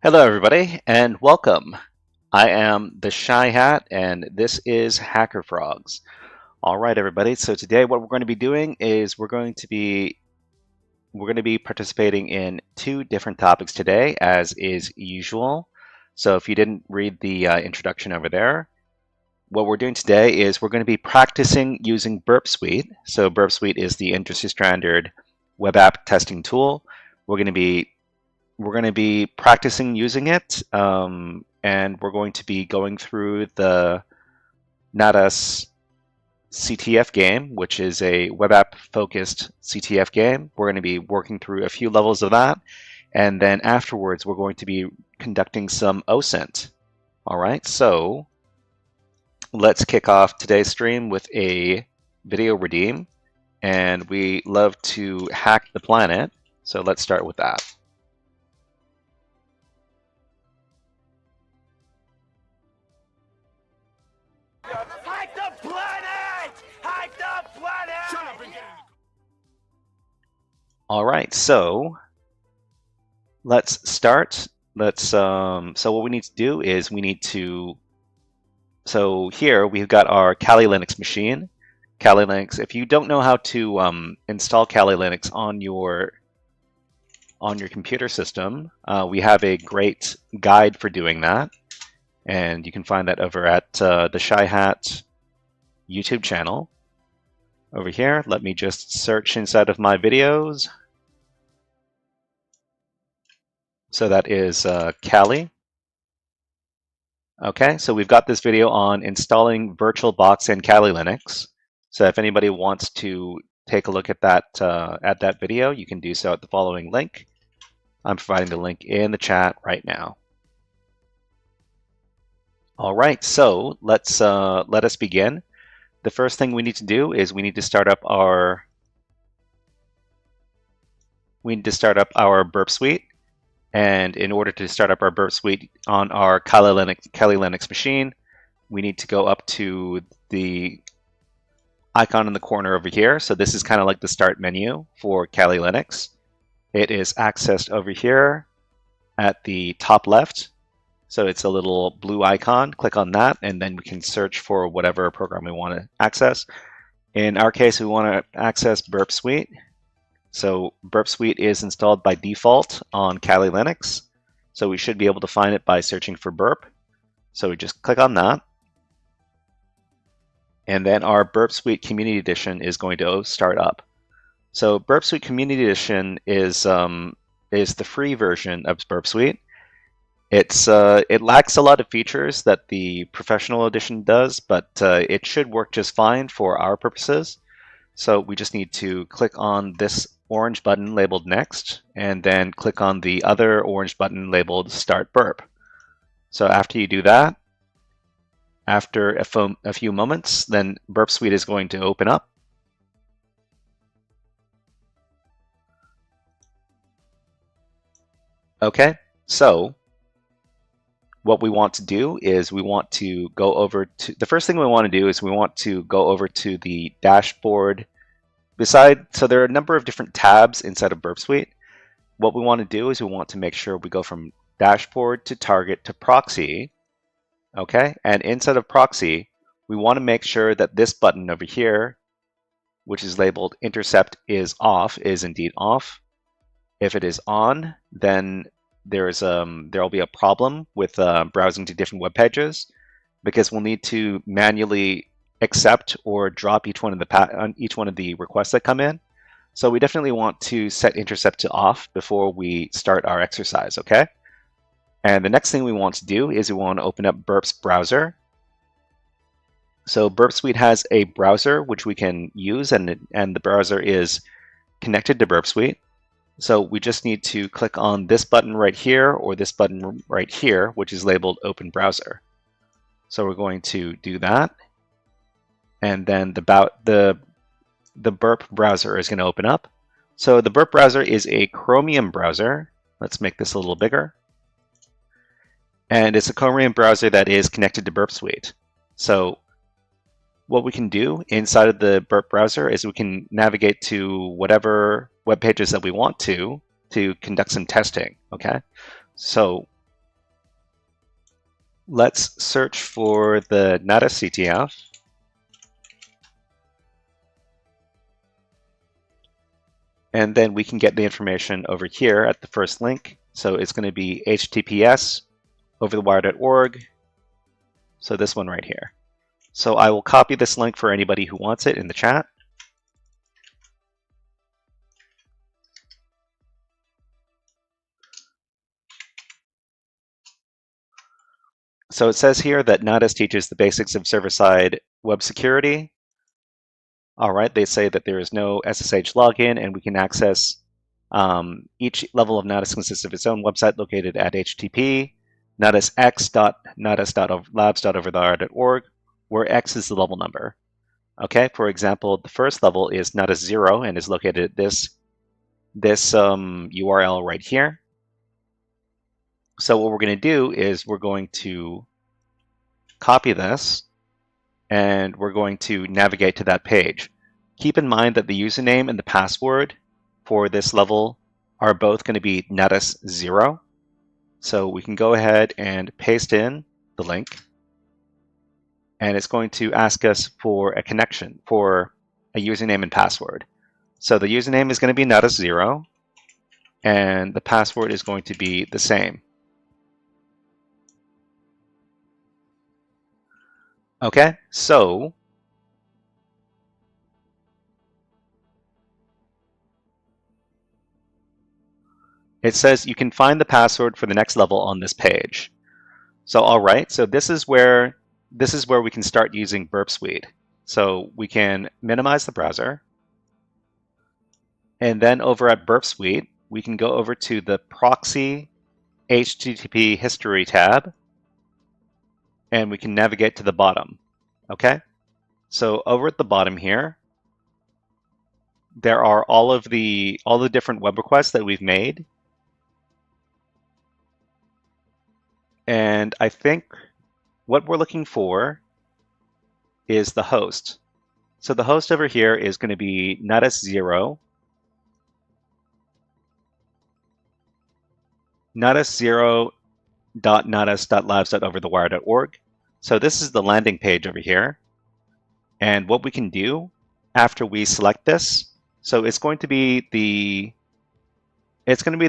Hello, everybody, and welcome. I am the Shy Hat, and this is HackerFrogs. All right, everybody. So today, what we're going to be doing is we're going to be participating in two different topics today, as is usual. So if you didn't read the introduction over there, what we're doing today is we're going to be practicing using BurpSuite. So BurpSuite is the industry standard web app testing tool. We're going to be practicing using it, and we're going to be going through the Natas CTF game, which is a web app focused CTF game. We're going to be working through a few levels of that, and then afterwards we're going to be conducting some OSINT. All right, so let's kick off today's stream with a video redeem, and we love to hack the planet, so let's start with that. Hack the planet! Hack the planet! All right, so let's start. So what we need to do is so here we've got our Kali Linux machine. Kali Linux, if you don't know how to install Kali Linux on your computer system, we have a great guide for doing that. And you can find that over at the Shy Hat YouTube channel. Over here, let me just search inside of my videos. So that is Kali. Okay, so we've got this video on installing VirtualBox and Kali Linux. So if anybody wants to take a look at that video, you can do so at the following link. I'm providing the link in the chat right now. All right, so let us begin. The first thing we need to do is we need to start up our Burp Suite. And in order to start up our Burp Suite on our Kali Linux machine, we need to go up to the icon in the corner over here. So this is kind of like the start menu for Kali Linux. It is accessed over here at the top left. So it's a little blue icon. Click on that, and then we can search for whatever program we want to access. In our case, we want to access Burp Suite. So Burp Suite is installed by default on Kali Linux. So we should be able to find it by searching for Burp. So we just click on that. And then our Burp Suite Community Edition is going to start up. So Burp Suite Community Edition is the free version of Burp Suite. It lacks a lot of features that the Professional Edition does, but it should work just fine for our purposes. So we just need to click on this orange button labeled Next, and then click on the other orange button labeled Start Burp. So after you do that, after a few moments, then Burp Suite is going to open up. Okay, so what we want to do is we want to go over to, the first thing we want to do is we want to go over to the dashboard. So there are a number of different tabs inside of Burp Suite. What we want to do is we want to make sure we go from dashboard to target to proxy. Okay, and inside of proxy, we want to make sure that this button over here, which is labeled intercept is off, is indeed off. If it is on, then there will be a problem with browsing to different web pages, because we'll need to manually accept or drop each one of the requests that come in. So we definitely want to set intercept to off before we start our exercise, okay? And the next thing we want to do is we want to open up Burp's browser. So Burp Suite has a browser which we can use, and the browser is connected to Burp Suite. So we just need to click on this button right here or this button right here, which is labeled Open Browser. So we're going to do that. And then the Burp browser is going to open up. So the Burp browser is a Chromium browser. Let's make this a little bigger. And it's a Chromium browser that is connected to Burp Suite. So what we can do inside of the Burp browser is we can navigate to whatever web pages that we want to conduct some testing, okay? So Let's search for the Natas CTF. And then we can get the information over here at the first link. So it's going to be https://overthewire.org. So this one right here. So I will copy this link for anybody who wants it in the chat. So it says here that Natas teaches the basics of server-side web security. All right, they say that there is no SSH login, and we can access each level of Natas consists of its own website located at http natasx.natas.labs.overthewire.org, where X is the level number. Okay, for example, the first level is Natas 0 and is located at this URL right here. So what we're going to do is we're going to copy this and we're going to navigate to that page. Keep in mind that the username and the password for this level are both going to be Natas 0. So we can go ahead and paste in the link, and it's going to ask us for a connection for a username and password. So the username is going to be Natas 0, and the password is going to be the same. Okay, so it says you can find the password for the next level on this page. So all right, so this is where we can start using Burp Suite. So we can minimize the browser, and then over at Burp Suite, we can go over to the proxy HTTP history tab, and we can navigate to the bottom. Okay, so over at the bottom here, there are all the different web requests that we've made. And I think what we're looking for is the host. So the host over here is going to be Natas 0. natas0.natas.labs.overthewire.org. So this is the landing page over here. And what we can do after we select this, so it's going to be the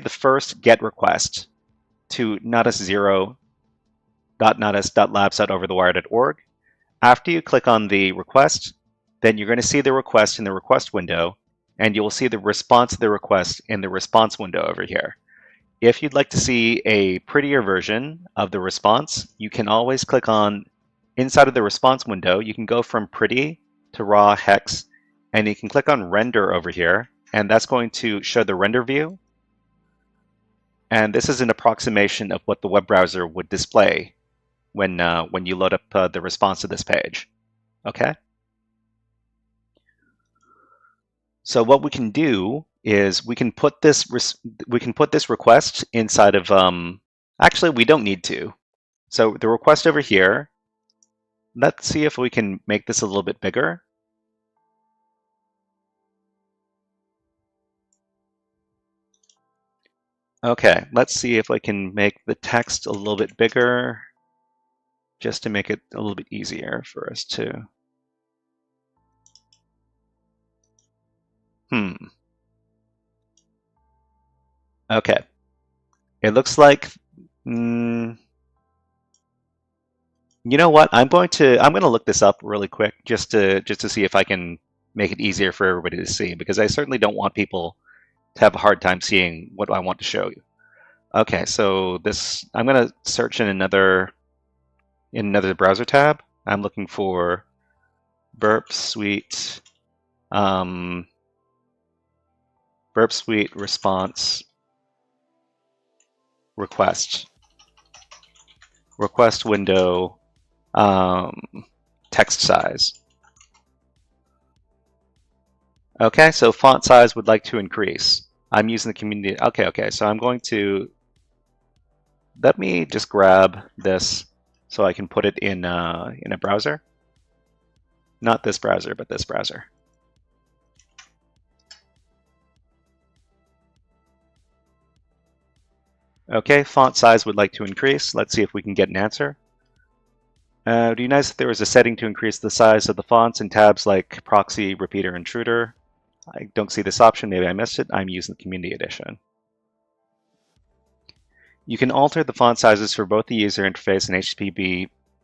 first GET request to natas0.natas.labs.overthewire.org. After you click on the request, then you're going to see the request in the request window, and you will see the response to the request in the response window over here. If you'd like to see a prettier version of the response, you can always click on inside of the response window. You can go from pretty to raw hex, and you can click on render over here, and that's going to show the render view. And this is an approximation of what the web browser would display when you load up the response to this page. Okay. So what we can do is we can put this request inside of actually we don't need to. So the request over here, let's see if we can make this a little bit bigger. Okay, let's see if I can make the text a little bit bigger, just to make it a little bit easier for us to. Okay. It looks like, you know what? I'm going to look this up really quick just to see if I can make it easier for everybody to see, because I certainly don't want people to have a hard time seeing what I want to show you. Okay, so I'm going to search in another browser tab. I'm looking for BurpSuite BurpSuite response request window text size. Okay, so font size would like to increase. I'm using the community. Okay, so I'm going to, let me just grab this so I can put it in a browser. Not this browser, but this browser. Okay, font size would like to increase. Let's see if we can get an answer. It would be nice if there was a setting to increase the size of the fonts in tabs like proxy, repeater, intruder. I don't see this option. Maybe I missed it. I'm using the community edition. You can alter the font sizes for both the user interface and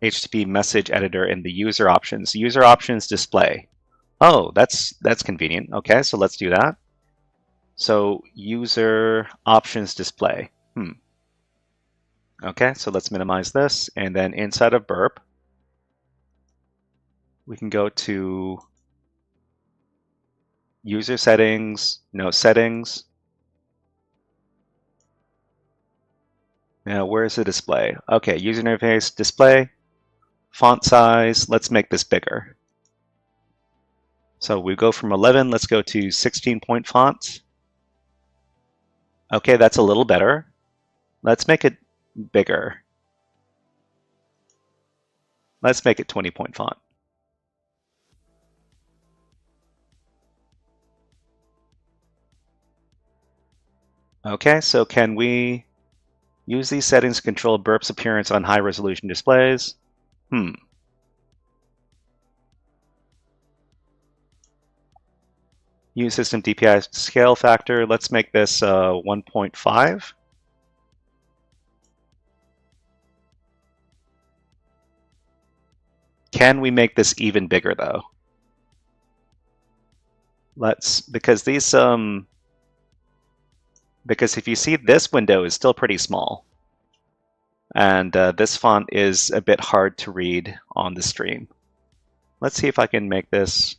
HTTP message editor in the user options. User options display. Oh, that's convenient. Okay, so let's do that. So user options display. Okay, so let's minimize this. And then inside of Burp, we can go to user settings, no settings. Now, where's the display? Okay, user interface, display, font size. Let's make this bigger. So we go from 11, let's go to 16-point font. Okay, that's a little better. Let's make it bigger. Let's make it 20-point font. Okay, so can we use these settings to control Burp's appearance on high-resolution displays? Use system DPI scale factor. Let's make this 1.5. Can we make this even bigger though? Because these because if you see, this window is still pretty small, and this font is a bit hard to read on the stream. Let's see if I can make this.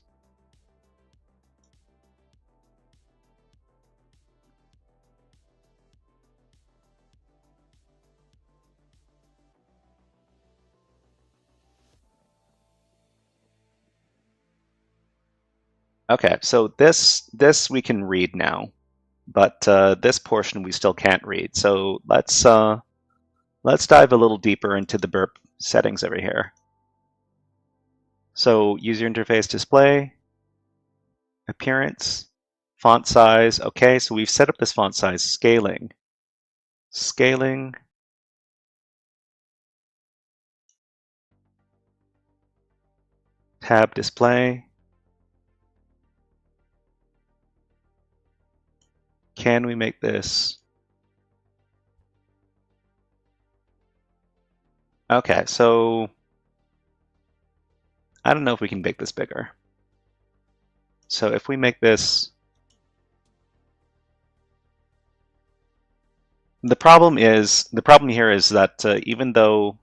Okay, so this we can read now, but this portion we still can't read. So let's dive a little deeper into the Burp settings over here. So user interface display, appearance, font size. Okay, so we've set up this font size. Scaling, tab display. Can we make this? Okay, so I don't know if we can make this bigger. So if we make this, the problem here is that even though,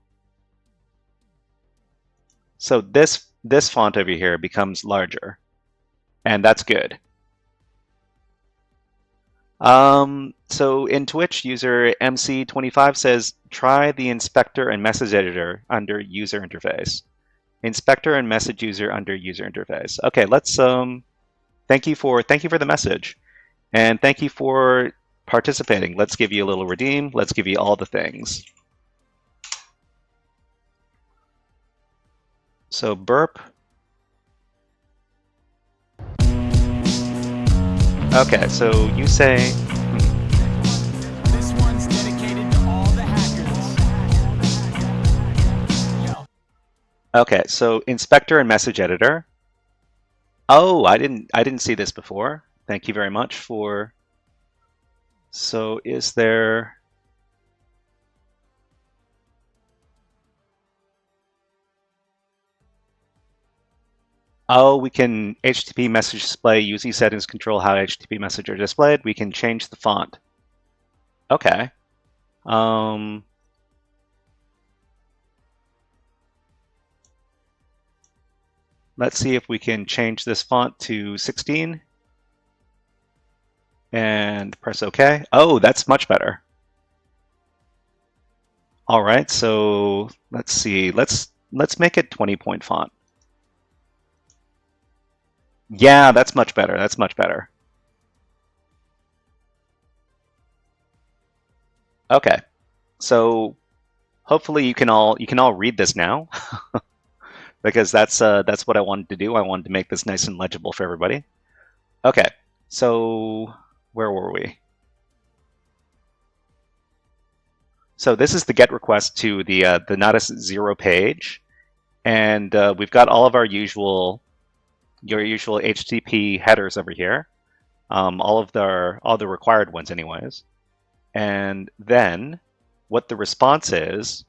so this font over here becomes larger, and that's good. So in Twitch, user MC25 says, try the inspector and message editor under user interface. Inspector and message user under user interface. Okay, let's thank you for the message, and thank you for participating. Let's give you a little redeem. Let's give you all the things. So Burp. Okay, so you say. This one's dedicated to all the hackers. Okay, so inspector and message editor. Oh, I didn't see this before. Thank you very much for. So is there? Oh, we can HTTP message display using settings control how HTTP messages are displayed. We can change the font. Okay. Let's see if we can change this font to 16 and press OK. Oh, that's much better. All right, so let's see. Let's make it 20-point font. Yeah, that's much better. That's much better. Okay, so hopefully you can all read this now, because that's what I wanted to do. I wanted to make this nice and legible for everybody. Okay, so where were we? So this is the GET request to the Natas 0 page, And we've got all of our your usual HTTP headers over here, all the required ones anyways. And then what the response is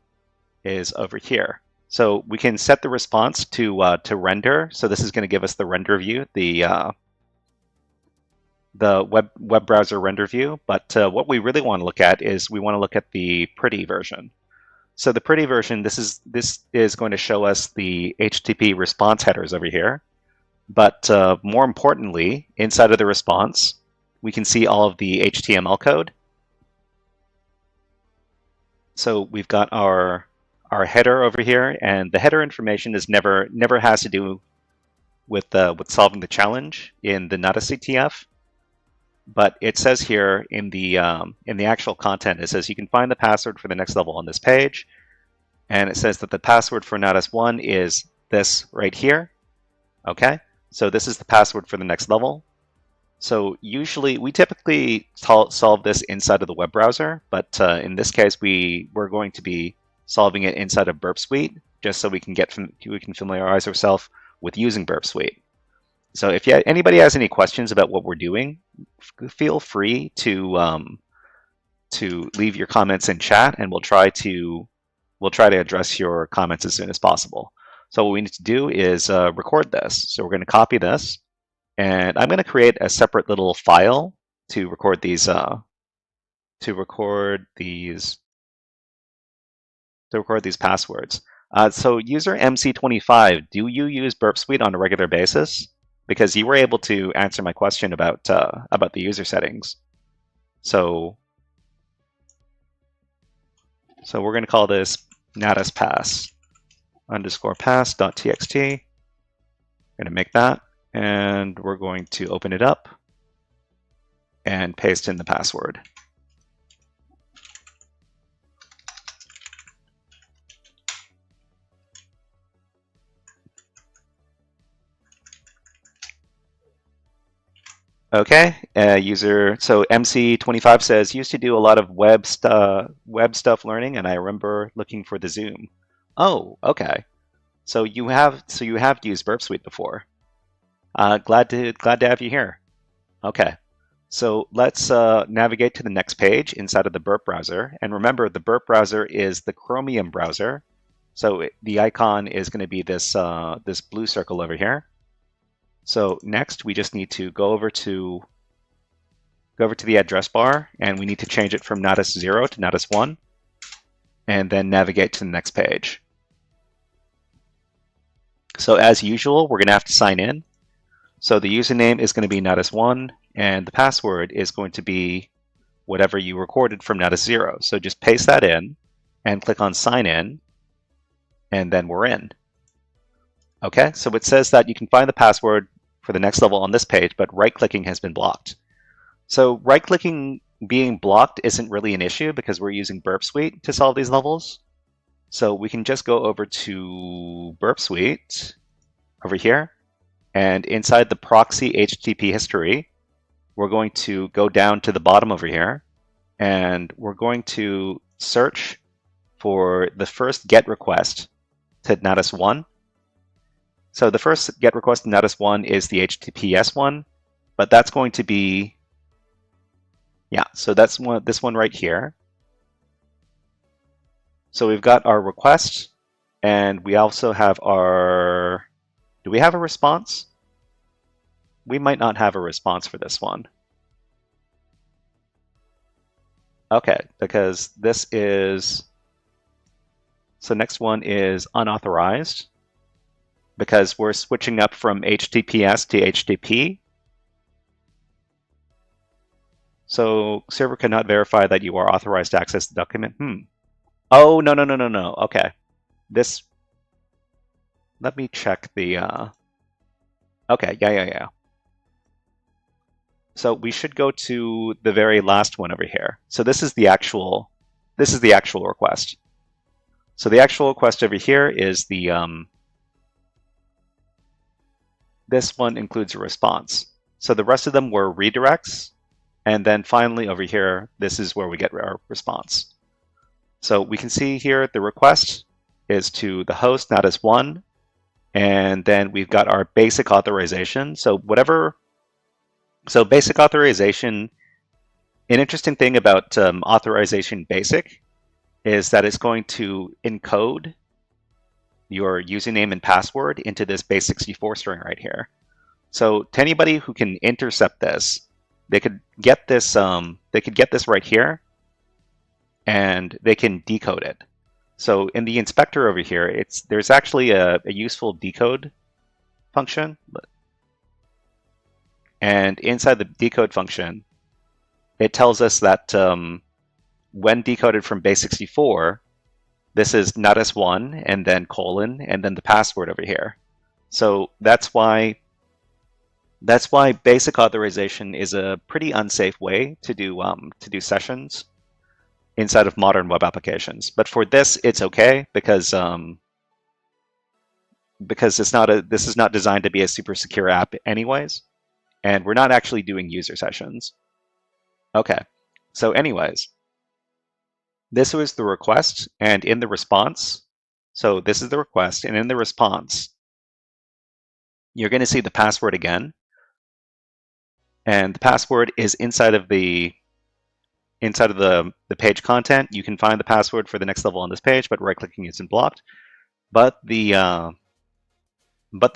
over here. So we can set the response to render. So this is going to give us the render view, the web browser render view. But what we really want to look at is we want to look at the pretty version. So the pretty version, this is going to show us the HTTP response headers over here. But more importantly, inside of the response, we can see all of the HTML code. So we've got our header over here, and the header information is never has to do with solving the challenge in the Natas CTF. But it says here in the actual content, it says you can find the password for the next level on this page, and it says that the password for Natas 1 is this right here. Okay, so this is the password for the next level. So we typically solve this inside of the web browser, but in this case we're going to be solving it inside of BurpSuite, just so we can familiarize ourselves with using BurpSuite. So if anybody has any questions about what we're doing, feel free to leave your comments in chat, and we'll try to address your comments as soon as possible. So what we need to do is record this. So we're going to copy this, and I'm going to create a separate little file to record these passwords. So user MC25, do you use BurpSuite on a regular basis? Because you were able to answer my question about the user settings. So we're going to call this Natas pass _pass.txt. We're going to make that, and we're going to open it up and paste in the password. Okay, user, so MC25 says, used to do a lot of web stuff learning, and I remember looking for the Zoom. Oh, okay. So you have used BurpSuite before. Glad to have you here. Okay, so let's navigate to the next page inside of the Burp browser, and remember the Burp browser is the Chromium browser. So the icon is going to be this this blue circle over here. So next, we just need to go over to the address bar, and we need to change it from Natas 0 to Natas 1, and then navigate to the next page. So as usual, we're going to have to sign in. So the username is going to be Natas 1, and the password is going to be whatever you recorded from Natas 0. So just paste that in, and click on Sign In, and then we're in. Okay, so it says that you can find the password for the next level on this page, but right-clicking has been blocked. So right-clicking being blocked isn't really an issue because we're using BurpSuite to solve these levels. So we can just go over to BurpSuite over here, and inside the proxy HTTP history, we're going to go down to the bottom over here, and we're going to search for the first GET request to Natas 1. So the first GET request to Natas 1 is the HTTPS one, but that's going to be, yeah, so that's this one right here. So we've got our request, and we also have our, do we have a response? We might not have a response for this one. Okay, because this is, so next one is unauthorized, because we're switching up from HTTPS to HTTP. So server cannot verify that you are authorized to access the document. Oh, no. Okay. This, let me check the, okay, yeah. So we should go to the very last one over here. So this is the actual request. So the actual request over here is the, this one includes a response. So the rest of them were redirects. And then finally over here, this is where we get our response. So we can see here the request is to the host Natas1, and then we've got our basic authorization. So basic authorization, an interesting thing about authorization basic is that it's going to encode your username and password into this base64 string right here. So to anybody who can intercept this, they could get this right here, and they can decode it. So in the inspector over here, there's actually a useful decode function, and inside the decode function, it tells us that when decoded from base64, this is Natas1 and then colon and then the password over here. So that's why basic authorization is a pretty unsafe way to do sessions inside of modern web applications. But for this, it's okay because this is not designed to be a super secure app anyways, and we're not actually doing user sessions. Okay, so anyways, this was the request, and in the response, so this is the request, and in the response, you're going to see the password again, and the password is inside of the page content. You can find the password for the next level on this page, but right-clicking isn't blocked. But the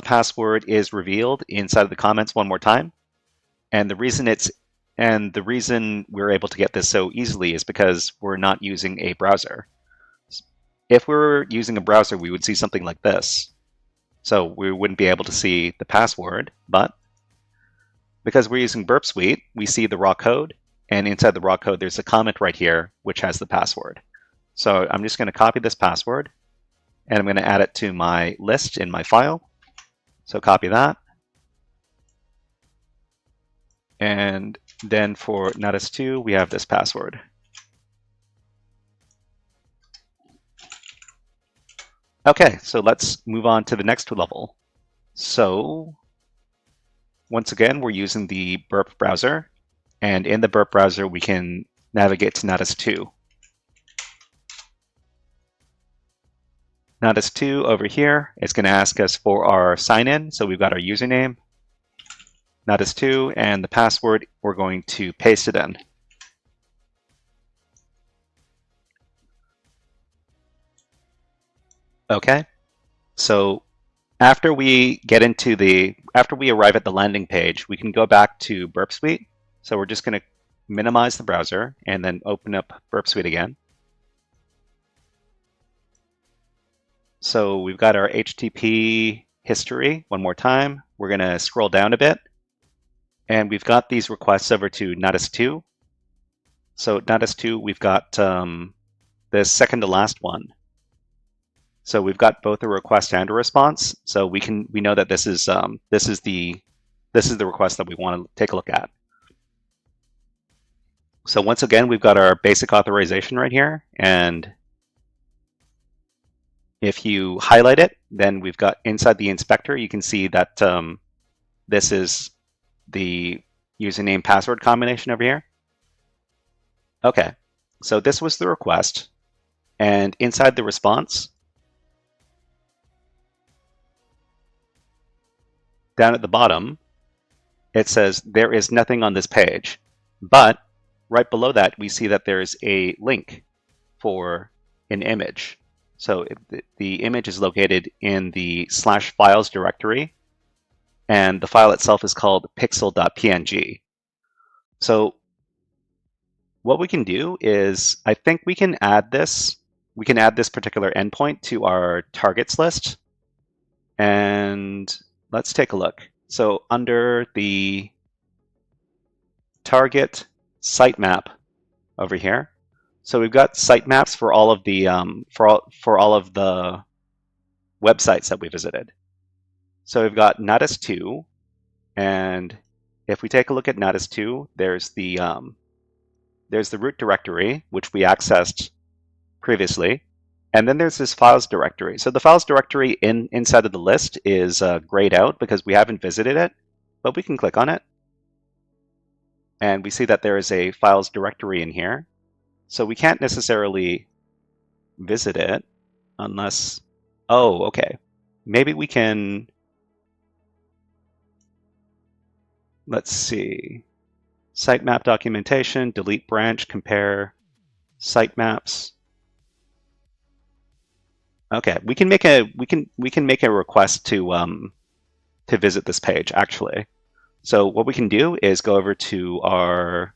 password is revealed inside of the comments one more time, and the reason we're able to get this so easily is because we're not using a browser. If we were using a browser, we would see something like this. So we wouldn't be able to see the password, but because we're using BurpSuite, we see the raw code, and inside the raw code, there's a comment right here which has the password. So I'm just going to copy this password, and I'm going to add it to my list in my file. So copy that. And then for Natas2, we have this password. Okay, so let's move on to the next level. So once again, we're using the Burp browser, and in the Burp browser, we can navigate to Natas2. Natas2 over here is going to ask us for our sign-in. So we've got our username, Natas2, and the password, we're going to paste it in. Okay, so after we arrive at the landing page, we can go back to BurpSuite. So we're just going to minimize the browser and then open up BurpSuite again. So we've got our HTTP history one more time. We're going to scroll down a bit. And we've got these requests over to Natas2. So Natas2, we've got the second to last one. So we've got both a request and a response. So we know that this is the request that we want to take a look at. So once again, we've got our basic authorization right here, and if you highlight it, then we've got inside the inspector, you can see that this is the username password combination over here. Okay, so this was the request, and inside the response, down at the bottom, it says there is nothing on this page, but right below that, we see that there's a link for an image. So the image is located in the /files directory, and the file itself is called pixel.png. So what we can do is, I think we can add this particular endpoint to our targets list. And let's take a look. So under the target sitemap over here, so we've got sitemaps for all of the for all of the websites that we visited. So we've got Natas2, and if we take a look at Natas2, there's the root directory, which we accessed previously, and then there's this files directory. So the files directory inside of the list is grayed out because we haven't visited it, but we can click on it, and we see that there is a files directory in here. So we can't necessarily visit it, unless, oh, okay. Maybe we can, let's see, sitemap documentation, delete branch, compare sitemaps. Okay, we can make a request to visit this page actually. So what we can do is go over to our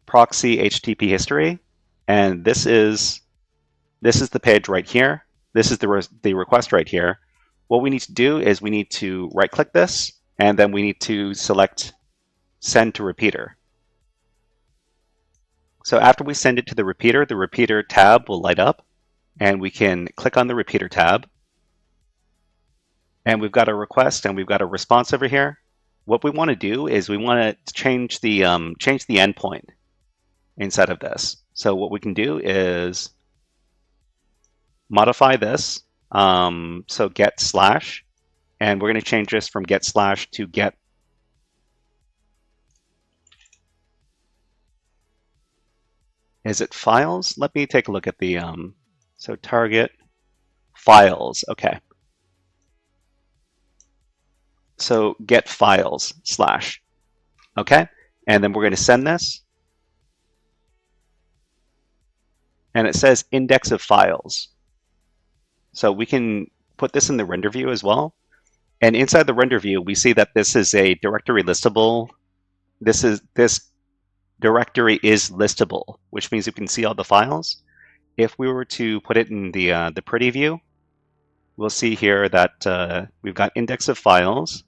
proxy HTTP history, and this is the page right here. This is the request right here. What we need to do is we need to right-click this, and then we need to select Send to Repeater. So after we send it to the repeater tab will light up, and we can click on the repeater tab. And we've got a request and we've got a response over here. What we want to do is we want to change the endpoint inside of this. So what we can do is modify this. So get slash, and we're going to change this from get slash to get. Is it files? Let me take a look at the, so target files, okay. So get files slash, okay? And then we're going to send this. And it says index of files. So we can put this in the render view as well. And inside the render view, we see that this is a directory listable. This directory is listable, which means you can see all the files. If we were to put it in the pretty view, we'll see here that we've got index of files.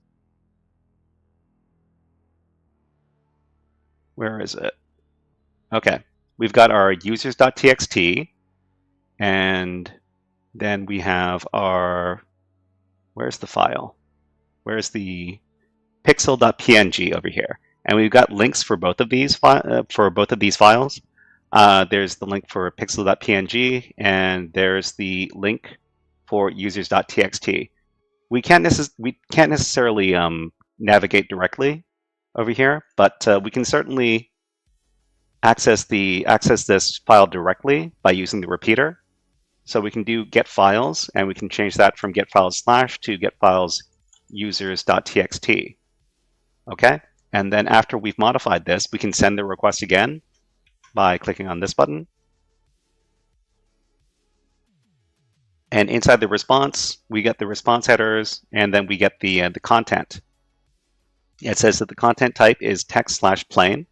Where is it? Okay, we've got our users.txt, and then we have our, where's the file? Where's the pixel.png over here? And we've got links for both of these files. There's the link for pixel.png, and there's the link for users.txt. We can't necessarily navigate directly over here, but we can certainly access this file directly by using the repeater. So we can do get files, and we can change that from get files slash to get files users.txt. Okay, and then after we've modified this, we can send the request again by clicking on this button. And inside the response, we get the response headers, and then we get the content. It says that the content type is text/plain,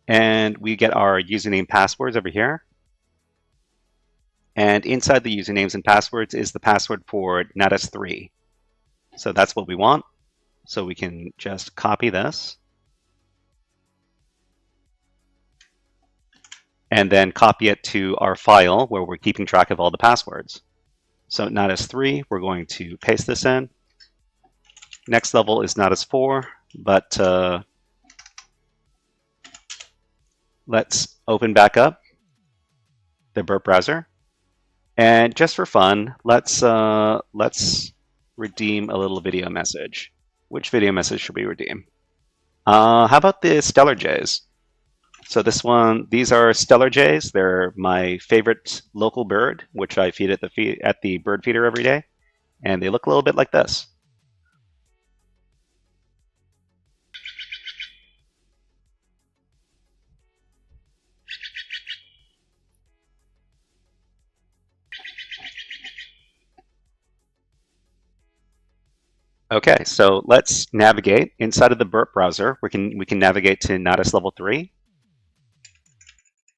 and we get our username passwords over here. And inside the usernames and passwords is the password for Natas 3. So that's what we want. So we can just copy this and then copy it to our file where we're keeping track of all the passwords. So Natas 3, we're going to paste this in. Next level is Natas 4, but let's open back up the Burp browser. And just for fun, let's redeem a little video message. Which video message should we redeem? How about the Stellar Jays? So these are Stellar Jays. They're my favorite local bird, which I feed at the bird feeder every day, and they look a little bit like this. Okay, so let's navigate inside of the Burp browser. We can navigate to Natas level 3,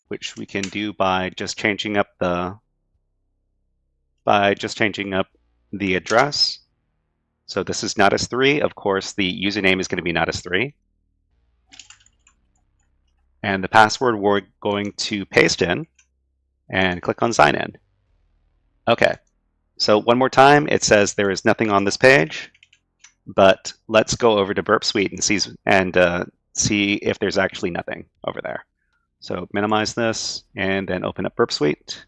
which we can do by just changing up the address. So this is Natas 3. Of course, the username is going to be Natas 3, and the password we're going to paste in and click on sign in. Okay, so one more time, it says there is nothing on this page. But let's go over to BurpSuite and see if there's actually nothing over there. So minimize this and then open up BurpSuite.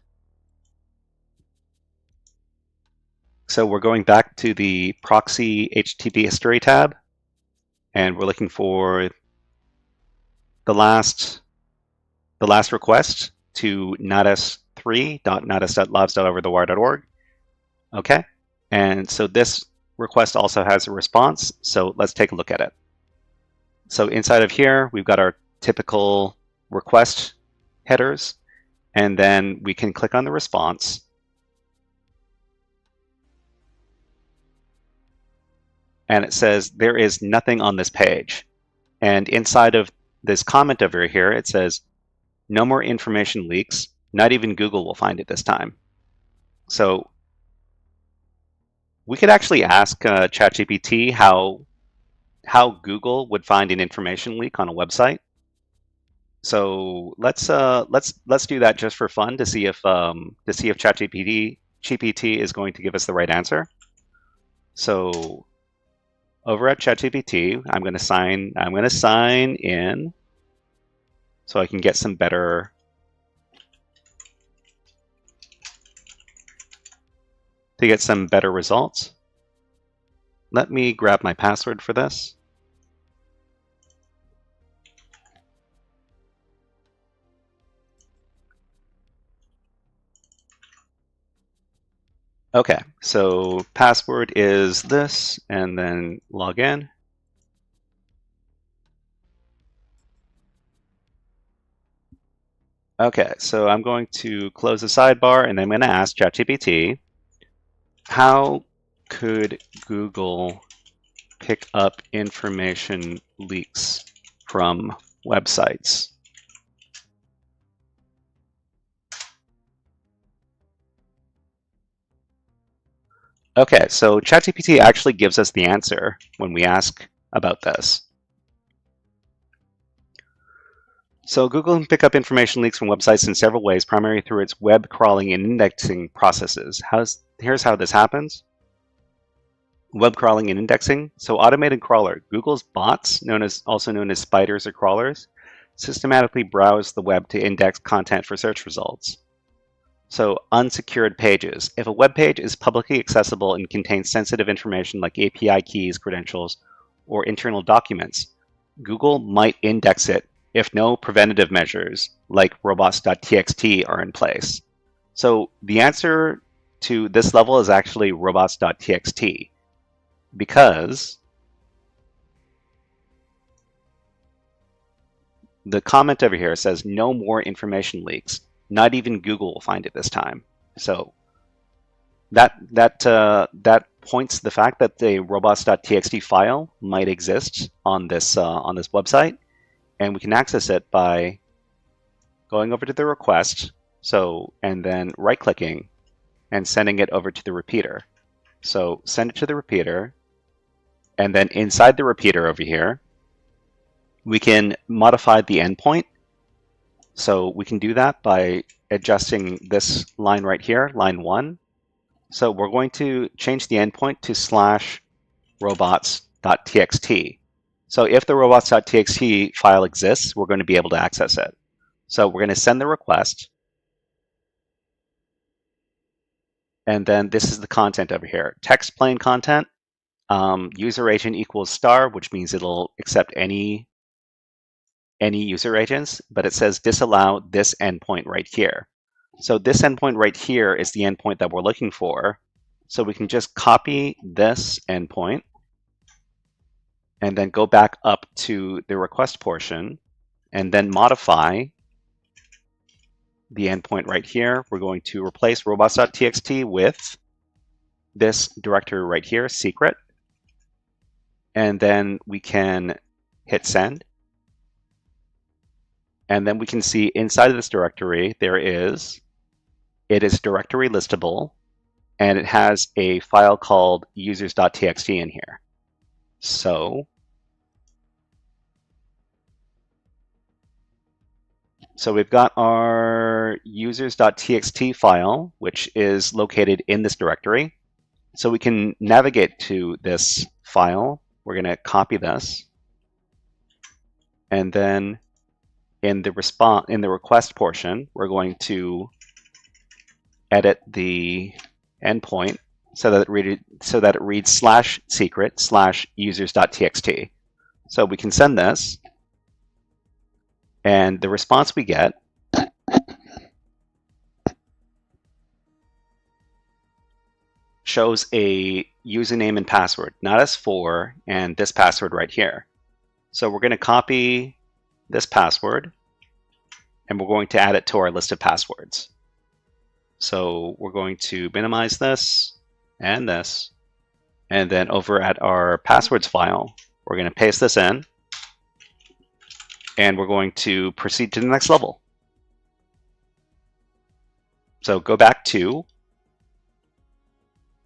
So we're going back to the proxy HTTP history tab, and we're looking for the last request to Natas 3.natas.labs.overthewire.org. Okay, and so this request also has a response, so let's take a look at it. So inside of here, we've got our typical request headers, and then we can click on the response. And it says there is nothing on this page. And inside of this comment over here, it says, no more information leaks. Not even Google will find it this time. So we could actually ask ChatGPT how Google would find an information leak on a website. So let's do that just for fun to see if ChatGPT is going to give us the right answer. So over at ChatGPT, I'm going to sign in so I can get some better results. Let me grab my password for this. Okay, so password is this, and then log in. Okay, so I'm going to close the sidebar, and I'm going to ask ChatGPT, how could Google pick up information leaks from websites? Okay, so ChatGPT actually gives us the answer when we ask about this. So Google can pick up information leaks from websites in several ways, primarily through its web crawling and indexing processes. Here's how this happens. Web crawling and indexing. So automated crawler. Google's bots, also known as spiders or crawlers, systematically browse the web to index content for search results. So unsecured pages. If a web page is publicly accessible and contains sensitive information like API keys, credentials, or internal documents, Google might index it if no preventative measures like robots.txt are in place. So the answer to this level is actually robots.txt, because the comment over here says no more information leaks. Not even Google will find it this time. So that points to the fact that the robots.txt file might exist on this website, and we can access it by going over to the request, and then right-clicking and sending it over to the repeater. So send it to the repeater, and then inside the repeater over here, we can modify the endpoint. So we can do that by adjusting this line right here, line 1. So we're going to change the endpoint to /robots.txt. So if the robots.txt file exists, we're going to be able to access it. So we're going to send the request. And then this is the content over here. Text plain content, user agent equals *, which means it'll accept any user agents, but it says disallow this endpoint right here. So this endpoint right here is the endpoint that we're looking for. So we can just copy this endpoint and then go back up to the request portion and then modify the endpoint right here. We're going to replace robots.txt with this directory right here, secret. And then we can hit send. And then we can see inside of this directory, it is directory listable, and it has a file called users.txt in here. So we've got our users.txt file, which is located in this directory. So we can navigate to this file. We're going to copy this, and then in the request portion, we're going to edit the endpoint so that it reads /secret/users.txt. So we can send this, and the response we get shows a username and password, Natas4, and this password right here. So we're going to copy this password, and we're going to add it to our list of passwords. So we're going to minimize this, and then over at our passwords file, we're going to paste this in, and we're going to proceed to the next level. So go back to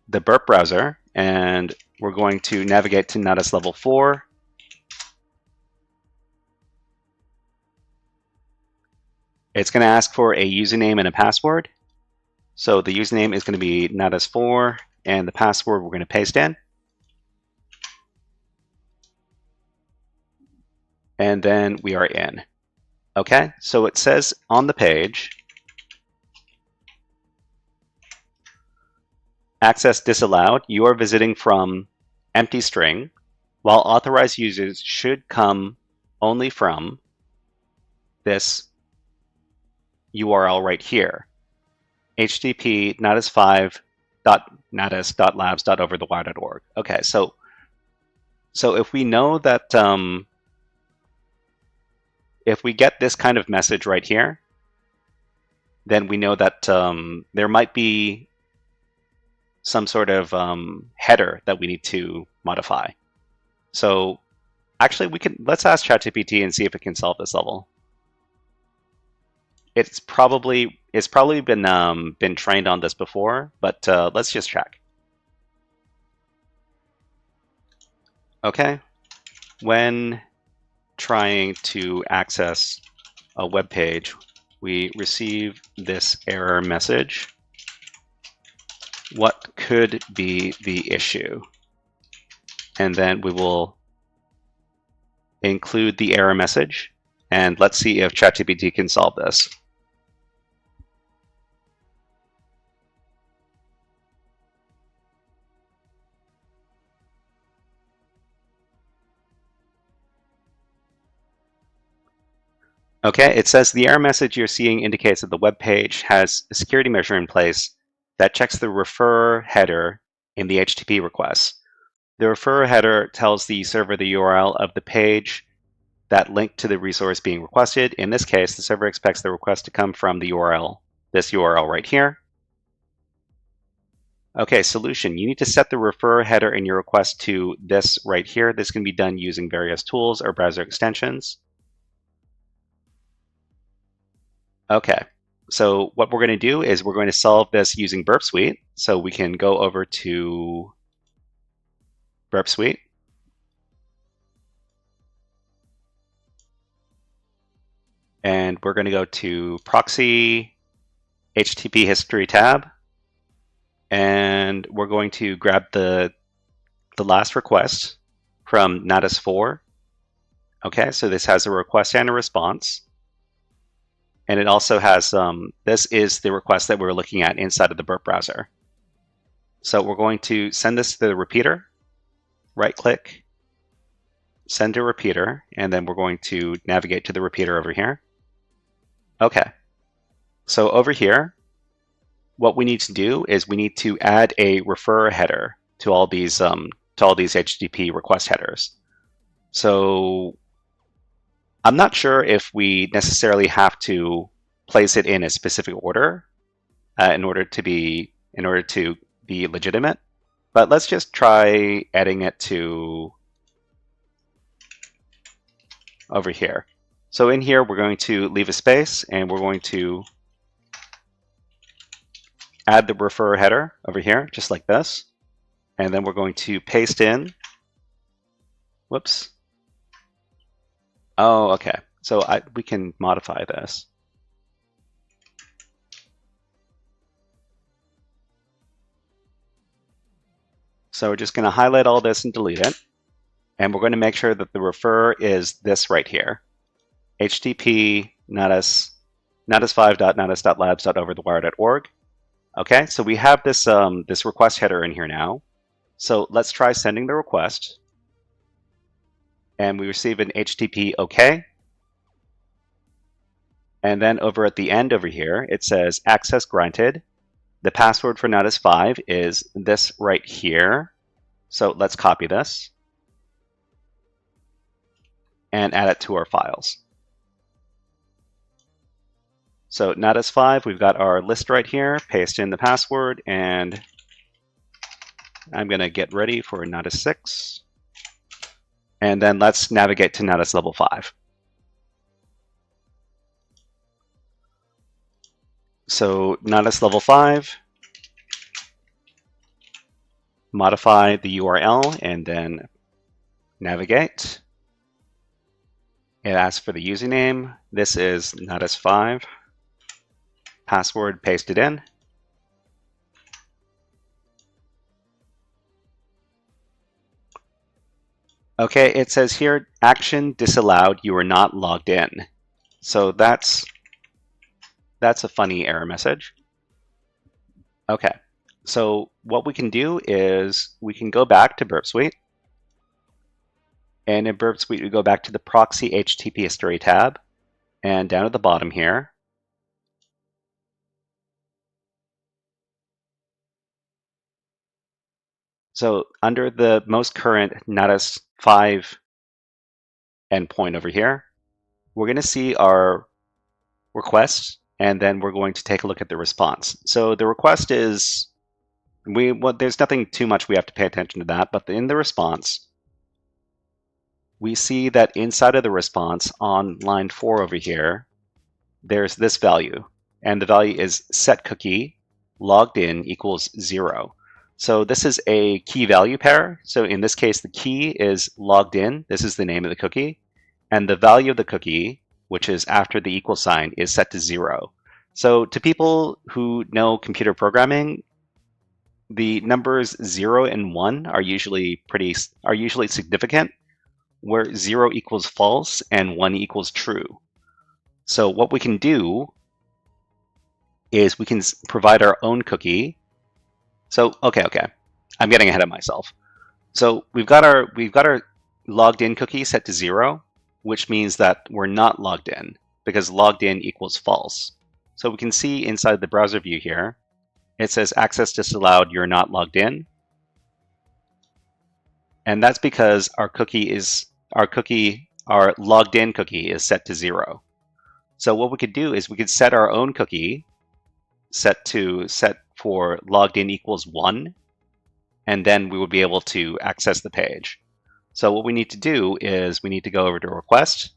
the Burp browser, and we're going to navigate to Natas level 4. It's going to ask for a username and a password. So the username is going to be Natas4, and the password we're going to paste in. And then we are in. Okay, so it says on the page, access disallowed. You are visiting from empty string, while authorized users should come only from this URL right here, http natas5.natas.labs.overthewire.org. Okay, so if we know that if we get this kind of message right here, then we know that there might be some sort of header that we need to modify. So actually, let's ask ChatGPT and see if it can solve this level. It's probably been trained on this before, but let's just check. Okay, when trying to access a web page, we receive this error message. What could be the issue? And then we will include the error message, and let's see if ChatGPT can solve this. Okay, it says the error message you're seeing indicates that the web page has a security measure in place that checks the refer header in the HTTP request. The refer header tells the server the URL of the page that linked to the resource being requested. In this case, the server expects the request to come from the URL, this URL right here. Okay, solution. You need to set the refer header in your request to this right here. This can be done using various tools or browser extensions. Okay, so what we're going to do is we're going to solve this using Burp Suite. So we can go over to Burp Suite. And we're going to go to Proxy, HTTP History tab. And we're going to grab the last request from Natas4. Okay, so this has a request and a response. And it also has, this is the request that we're looking at inside of the Burp browser. So we're going to send this to the repeater, right click, send to repeater, and then we're going to navigate to the repeater over here. Okay, so over here, what we need to do is we need to add a refer header to all these HTTP request headers. So I'm not sure if we necessarily have to place it in a specific order in order to be legitimate, but let's just try adding it to over here. So in here, we're going to leave a space, and we're going to add the refer header over here, just like this, and then we're going to paste in. Whoops. Oh, okay. So we can modify this. So we're just going to highlight all this and delete it. And we're going to make sure that the refer is this right here. HTTP natas5.natas.labs.overthewire.org. Okay, so we have this this request header in here now. So let's try sending the request. And we receive an HTTP OK. And then over at the end over here, it says access granted. the password for Natas 5 is this right here. So let's copy this and add it to our files. So Natas 5, we've got our list right here, paste in the password, and I'm going to get ready for Natas 6. And then let's navigate to Natas level 5. So Natas level 5, modify the URL and then navigate. It asks for the username. This is Natas 5. Password, paste it in. Okay, it says here, action disallowed, you are not logged in. So that's a funny error message. Okay, so what we can do is we can go back to BurpSuite. And in BurpSuite, we go back to the proxy HTTP history tab. And down at the bottom here, so under the most current Natas 5 endpoint over here, we're going to see our request, and then we're going to take a look at the response. So the request is, there's nothing too much we have to pay attention to that, but in the response, we see that inside of the response on line 4 over here, there's this value, and the value is set cookie logged in equals 0. So this is a key value pair. So in this case, the key is logged in. This is the name of the cookie. And the value of the cookie, which is after the equal sign, is set to 0. So to people who know computer programming, the numbers 0 and 1 are usually significant, where 0 equals false and 1 equals true. So what we can do is we can provide our own cookie. So okay, I'm getting ahead of myself. So we've got our logged in cookie set to 0, which means that we're not logged in because logged in equals false. So we can see inside the browser view here, it says access disallowed, you're not logged in. And that's because our logged in cookie is set to 0. So what we could do is we could set our own cookie set for logged in equals 1, and then we would be able to access the page. So what we need to do is we need to go over to request,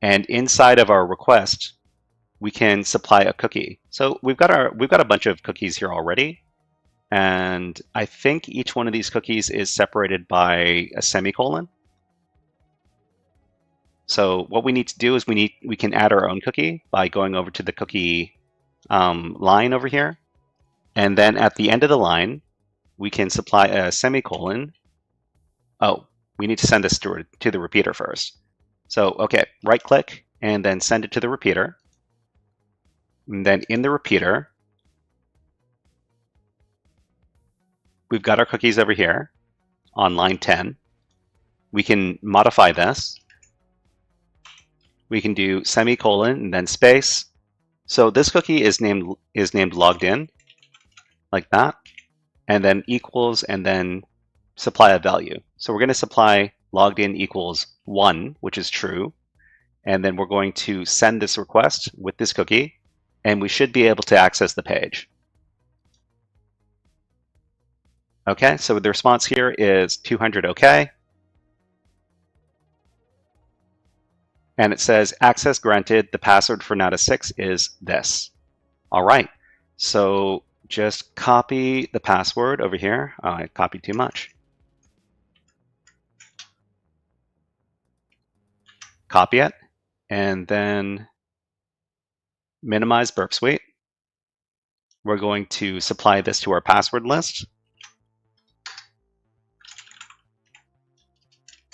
and inside of our request, we can supply a cookie. So we've got a bunch of cookies here already, and I think each one of these cookies is separated by a semicolon. So what we need to do is we can add our own cookie by going over to the cookie line over here. And then at the end of the line, we can supply a semicolon. Oh, we need to send this to the repeater first. So, okay, right click and then send it to the repeater. And then in the repeater, we've got our cookies over here on line 10. We can modify this. We can do semicolon and then space. So this cookie is named logged in, like that, and then equals, and then supply a value. So we're going to supply logged in equals 1, which is true, and then we're going to send this request with this cookie, and we should be able to access the page. Okay, so the response here is 200 OK. And it says access granted, the password for Natas 6 is this. All right, so just copy the password over here. Oh, I copied too much. Copy it, and then minimize BurpSuite. We're going to supply this to our password list.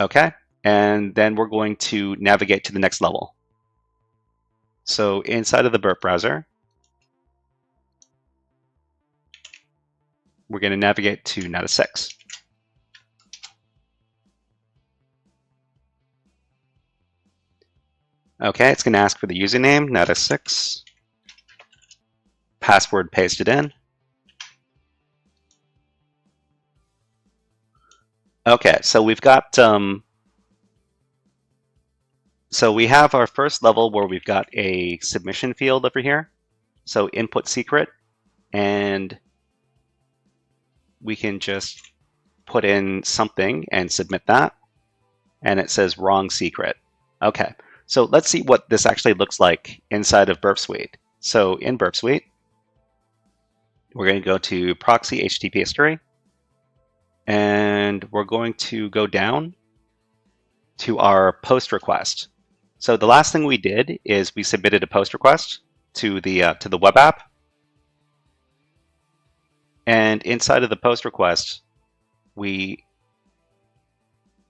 Okay, and then we're going to navigate to the next level. So inside of the Burp browser, we're going to navigate to Natas 6. Okay, it's going to ask for the username, Natas 6. Password pasted in. Okay, so we've got so we have our first level where we've got a submission field over here. So input secret, and we can just put in something and submit that. And it says wrong secret. Okay, so let's see what this actually looks like inside of BurpSuite. So in BurpSuite, we're going to go to proxy HTTP history, and we're going to go down to our post request. So the last thing we did is we submitted a post request to the web app, and inside of the post request, we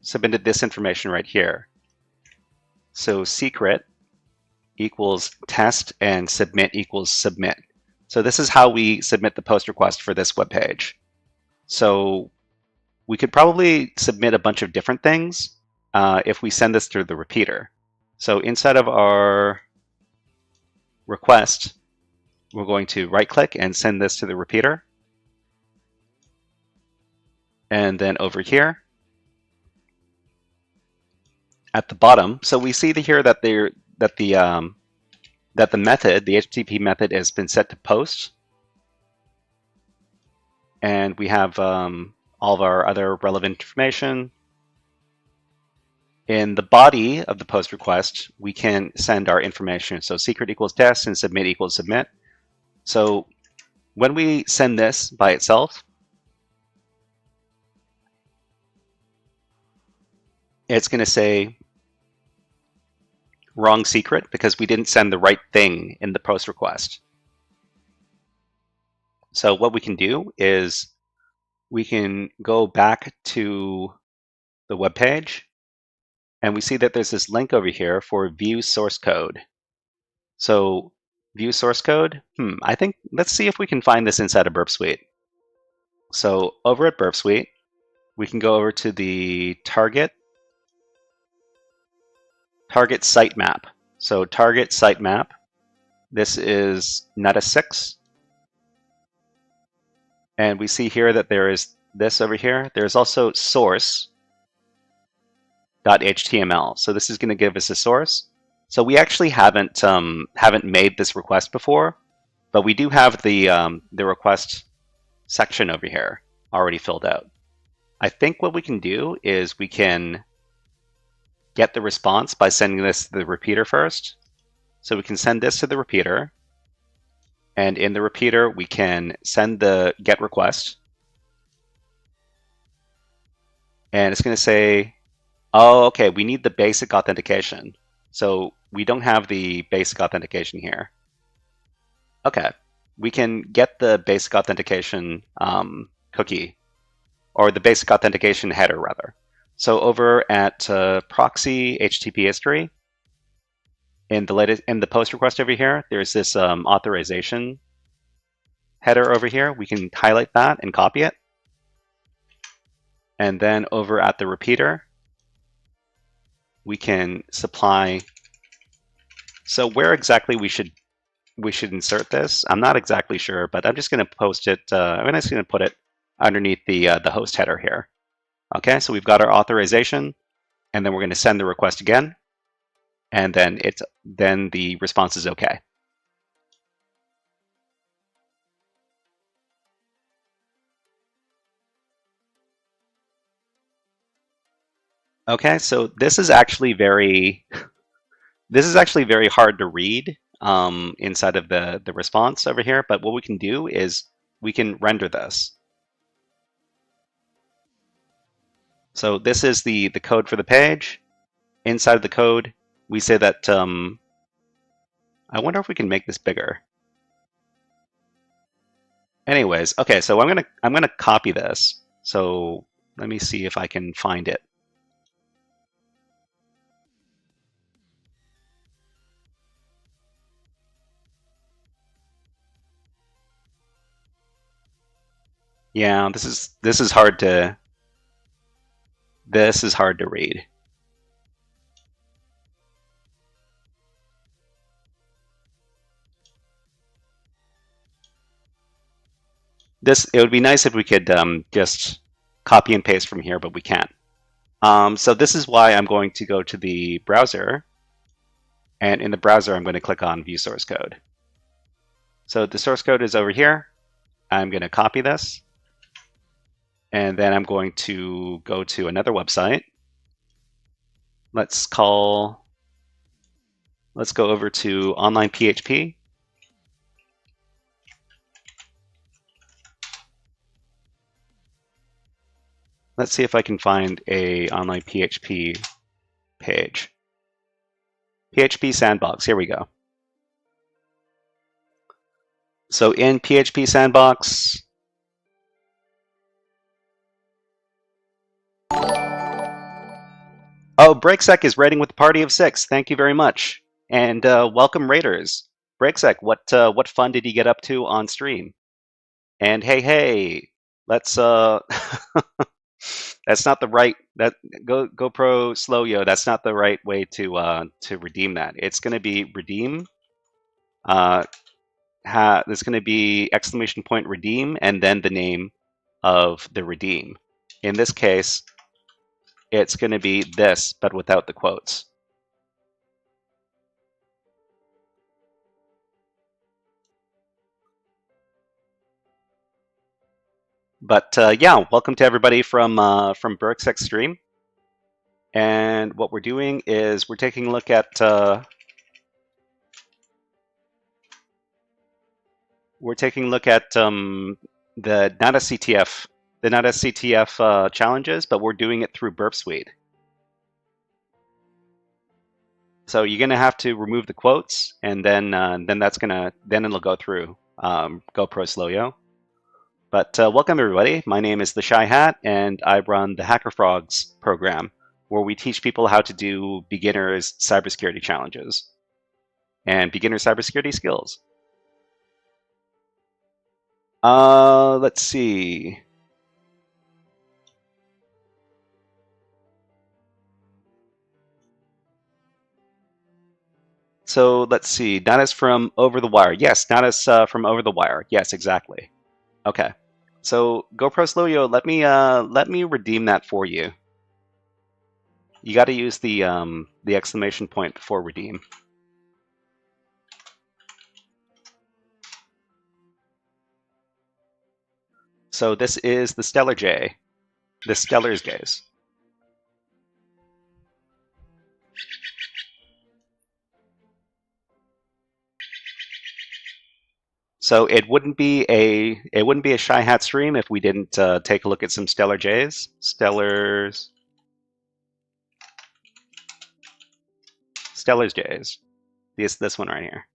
submitted this information right here. So secret equals test and submit equals submit. So this is how we submit the post request for this web page. So we could probably submit a bunch of different things if we send this through the repeater. So inside of our request, we're going to right click and send this to the repeater. And then over here at the bottom, so we see here that the method, the HTTP method, has been set to post, and we have all of our other relevant information. In the body of the post request, we can send our information. So secret equals test and submit equals submit. So when we send this by itself, it's going to say wrong secret because we didn't send the right thing in the post request. So what we can do is we can go back to the web page, and we see that there's this link over here for view source code. So view source code, I think, let's see if we can find this inside of BurpSuite. So over at BurpSuite, we can go over to the target sitemap. So target sitemap, this is Natas 6. And we see here that there is this over here. There's also source.html. So this is going to give us a source. So we actually haven't made this request before, but we do have the request section over here already filled out. I think what we can do is we can get the response by sending this to the repeater first. So we can send this to the repeater, and in the repeater we can send the GET request, and it's going to say, oh, okay, we need the basic authentication. So we don't have the basic authentication here. Okay, we can get the basic authentication cookie, or the basic authentication header rather. So over at proxy HTTP history, in the post request over here, there's this authorization header over here. We can highlight that and copy it. And then over at the repeater, we can supply. So where exactly we should insert this, I'm not exactly sure, but I'm just going to post it. I'm just going to put it underneath the host header here. Okay, so we've got our authorization, and then we're going to send the request again, and then the response is okay. Okay, so this is actually very hard to read inside of the response over here. But what we can do is we can render this. So this is the code for the page. Inside of the code, we say that I wonder if we can make this bigger. Anyways, okay, so I'm gonna copy this. So let me see if I can find it. Yeah, this is hard to read. It would be nice if we could just copy and paste from here, but we can't. So this is why I'm going to go to the browser, and in the browser I'm going to click on View Source Code. So the source code is over here. I'm going to copy this, and then I'm going to go to another website. Let's go over to Online PHP. Let's see if I can find a Online PHP page. PHP Sandbox, here we go. So in PHP Sandbox, oh, BreakSec is raiding with a party of 6. Thank you very much, and welcome raiders. BreakSec, what fun did you get up to on stream? And hey, let's that's not the right GoPro slow yo. That's not the right way to redeem that. It's going to be redeem. There's going to be exclamation point redeem and then the name of the redeem. In this case, it's going to be this, but without the quotes. But yeah, welcome to everybody from BurpSuite stream. And what we're doing is we're taking a look at the Natas CTF, challenges, but we're doing it through Burp Suite. So you're gonna have to remove the quotes, and then it'll go through GoPro Slow Yo. But welcome everybody. My name is the Shy Hat, and I run the HackerFrogs program, where we teach people how to do beginners cybersecurity challenges and beginner cybersecurity skills. Let's see. So let's see. Natas from Over the Wire. Yes, Natas from Over the Wire. Yes, exactly. Okay. So GoPro Slow Yo, let me redeem that for you. You got to use the exclamation point before redeem. So this is the Stellar J, the Stellar's Jays. So it wouldn't be a Shy Hat stream if we didn't take a look at some Stellar Jays. Stellar's Jays. This one right here.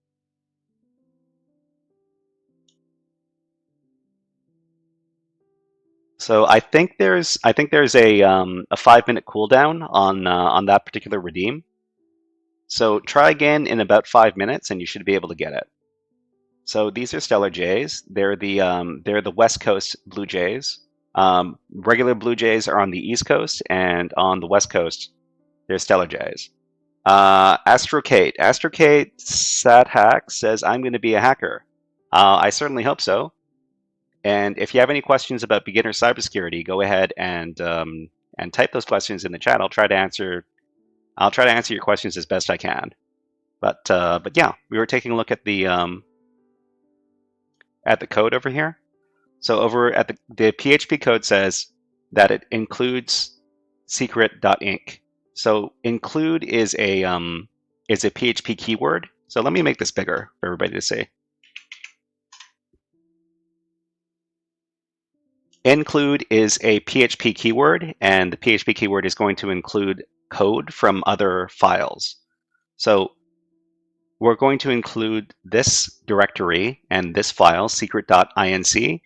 So I think there's a 5-minute cooldown on that particular redeem. So try again in about 5 minutes, and you should be able to get it. So these are Stellar Jays. They're the West Coast Blue Jays. Regular Blue Jays are on the East Coast, and on the West Coast, they're Stellar Jays. AstroKate SatHack says, I'm going to be a hacker. I certainly hope so. And if you have any questions about beginner cybersecurity, go ahead and type those questions in the chat. I'll try to answer your questions as best I can. But yeah, we were taking a look at the code over here. So over at the PHP code says that it includes secret.inc. So include is a PHP keyword. So let me make this bigger for everybody to see. Include is a PHP keyword, and the PHP keyword is going to include code from other files. So we're going to include this directory and this file, secret.inc,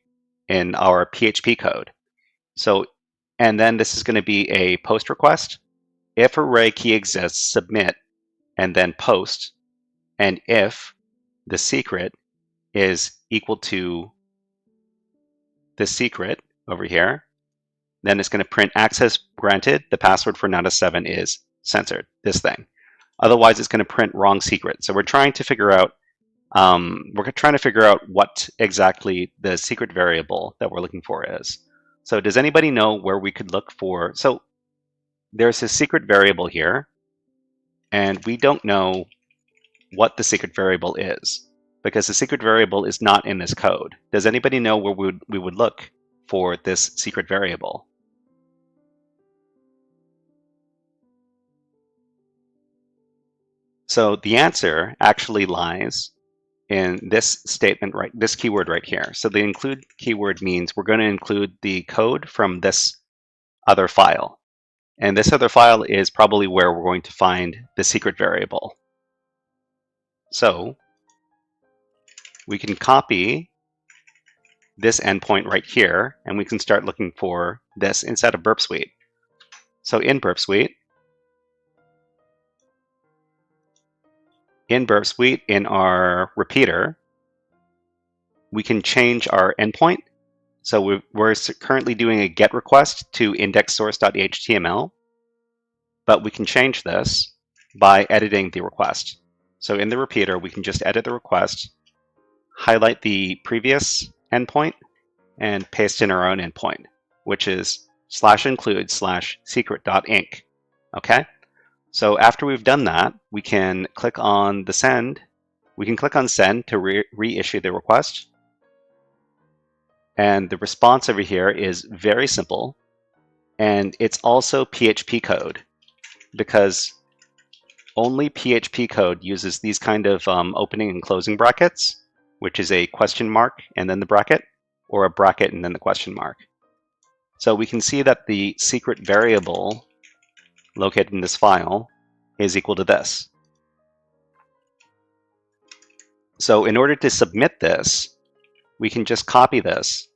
in our PHP code. So, and then this is going to be a post request. If array key exists, submit, and then post. And if the secret is equal to the secret over here, then it's going to print access granted. The password for Natas 7 is censored, this thing. Otherwise, it's going to print wrong secret. So we're trying to figure out what exactly the secret variable that we're looking for is. So does anybody know where we could look for? So there's a secret variable here, and we don't know what the secret variable is because the secret variable is not in this code. Does anybody know where we would look for this secret variable? So the answer actually lies in this statement, right? This keyword right here. So the include keyword means we're going to include the code from this other file. And this other file is probably where we're going to find the secret variable. So we can copy this endpoint right here, and we can start looking for this inside of BurpSuite. So in BurpSuite, in our repeater, we can change our endpoint. So we're currently doing a GET request to indexsource.html, but we can change this by editing the request. So in the repeater, we can just edit the request, highlight the previous endpoint, and paste in our own endpoint, which is /include/secret.inc. Okay? So after we've done that, we can click on the send. We can click on send to reissue the request. And the response over here is very simple. And it's also PHP code because only PHP code uses these kind of opening and closing brackets, which is a question mark and then the bracket, or a bracket and then the question mark. So we can see that the secret variable located in this file is equal to this. So in order to submit this, we can just copy this,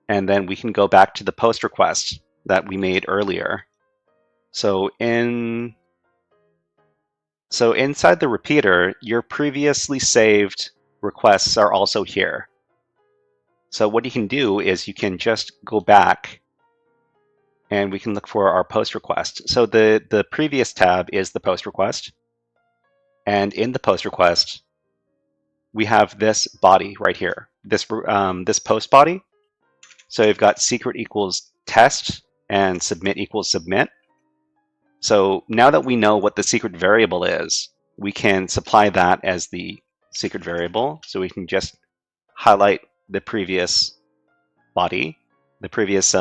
and then we can go back to the post request that we made earlier. So inside the repeater, your previously saved requests are also here. So what you can do is you can just go back and we can look for our post request. So the previous tab is the post request. And in the post request, we have this body right here, this post body. So you've got secret equals test and submit equals submit. So now that we know what the secret variable is, we can supply that as the secret variable. So we can just highlight the previous body, the previous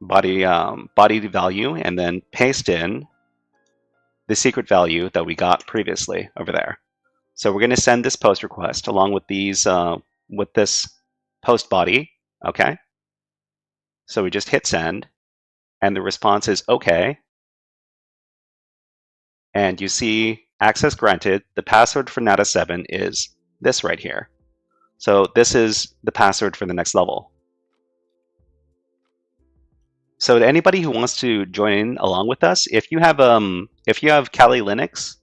body value, and then paste in the secret value that we got previously over there. So we're going to send this post request along with these with this post body. Okay. So we just hit send, and the response is okay. And you see access granted. The password for Natas 7 is this right here. So this is the password for the next level. So to anybody who wants to join in along with us, if you have Kali Linux,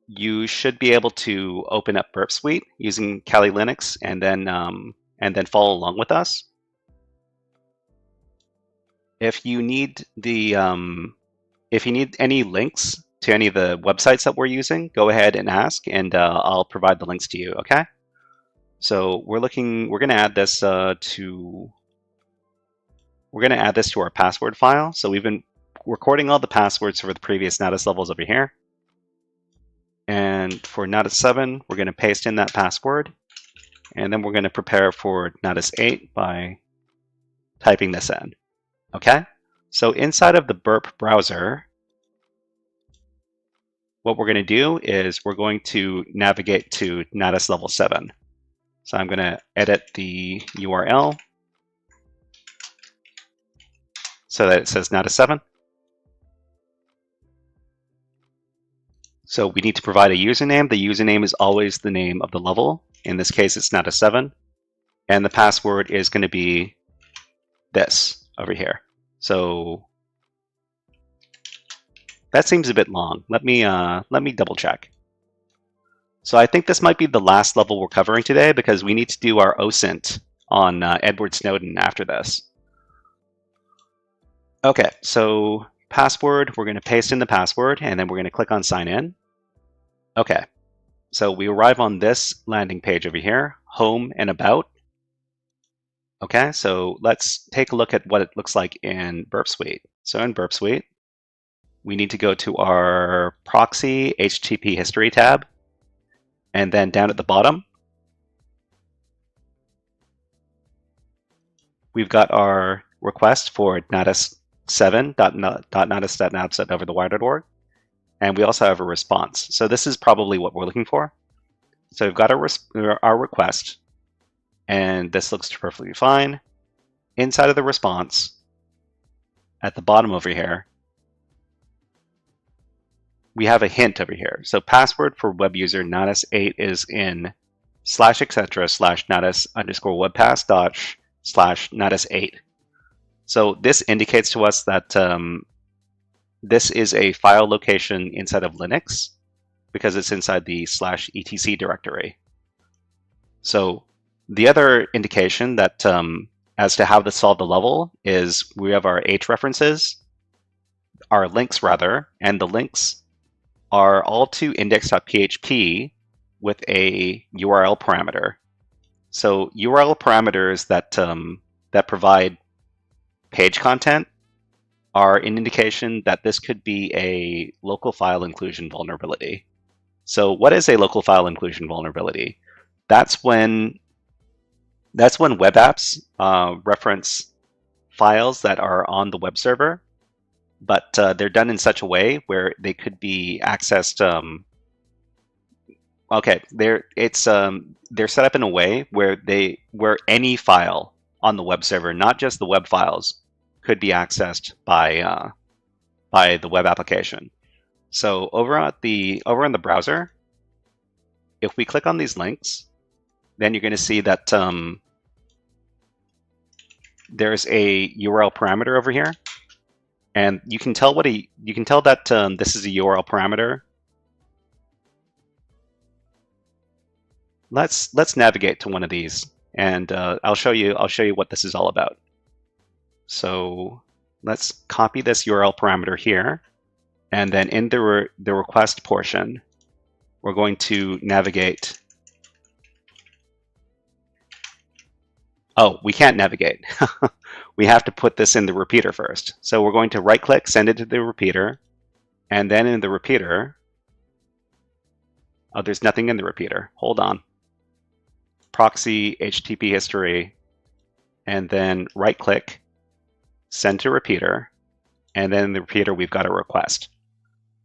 you should be able to open up Burp Suite using Kali Linux and then follow along with us. If you need any links to any of the websites that we're using, go ahead and ask, and I'll provide the links to you. Okay. So we're going to add this to our password file. So we've been recording all the passwords for the previous Natas levels over here. And for Natas 7, we're going to paste in that password. And then we're going to prepare for Natas 8 by typing this in. Okay? So inside of the Burp browser, what we're going to do is we're going to navigate to Natas level 7. So I'm going to edit the URL so that it says Natas 7. So we need to provide a username. The username is always the name of the level. In this case, it's Natas 7. And the password is going to be this over here. So that seems a bit long. Let me double check. So I think this might be the last level we're covering today because we need to do our OSINT on Edward Snowden after this. Okay, so password, we're going to paste in the password, and then we're going to click on sign in. Okay, so we arrive on this landing page over here, home and about. Okay, so let's take a look at what it looks like in Burp Suite. So in Burp Suite, we need to go to our proxy HTTP history tab, and then down at the bottom, we've got our request for Natas 7.natas.naps.overthewire.org, and we also have a response. So this is probably what we're looking for. So we've got our request, and this looks perfectly fine. Inside of the response, at the bottom over here, we have a hint over here. So password for web user Natas 8 is in /etc/natas_webpass/ Natas 8. So this indicates to us that this is a file location inside of Linux because it's inside the /etc directory. So the other indication that as to how to solve the level is we have our H references, our links rather, and the links are all to index.php with a URL parameter. So URL parameters that provide page content are an indication that this could be a local file inclusion vulnerability. So what is a local file inclusion vulnerability? That's when web apps reference files that are on the web server, but they're done in such a way where they could be accessed. They're set up in a way where any file on the web server, not just the web files, could be accessed by the web application. So over in the browser, if we click on these links, then you're going to see that there's a URL parameter over here, and you can tell that this is a URL parameter. Let's navigate to one of these, and I'll show you what this is all about. So let's copy this URL parameter here, and then in the request portion, we're going to navigate. Oh, we can't navigate. We have to put this in the repeater first. So we're going to right-click, send it to the repeater, and then in the repeater, oh, there's nothing in the repeater. Hold on. Proxy HTTP history, and then right-click, send to repeater, and then in the repeater we've got a request.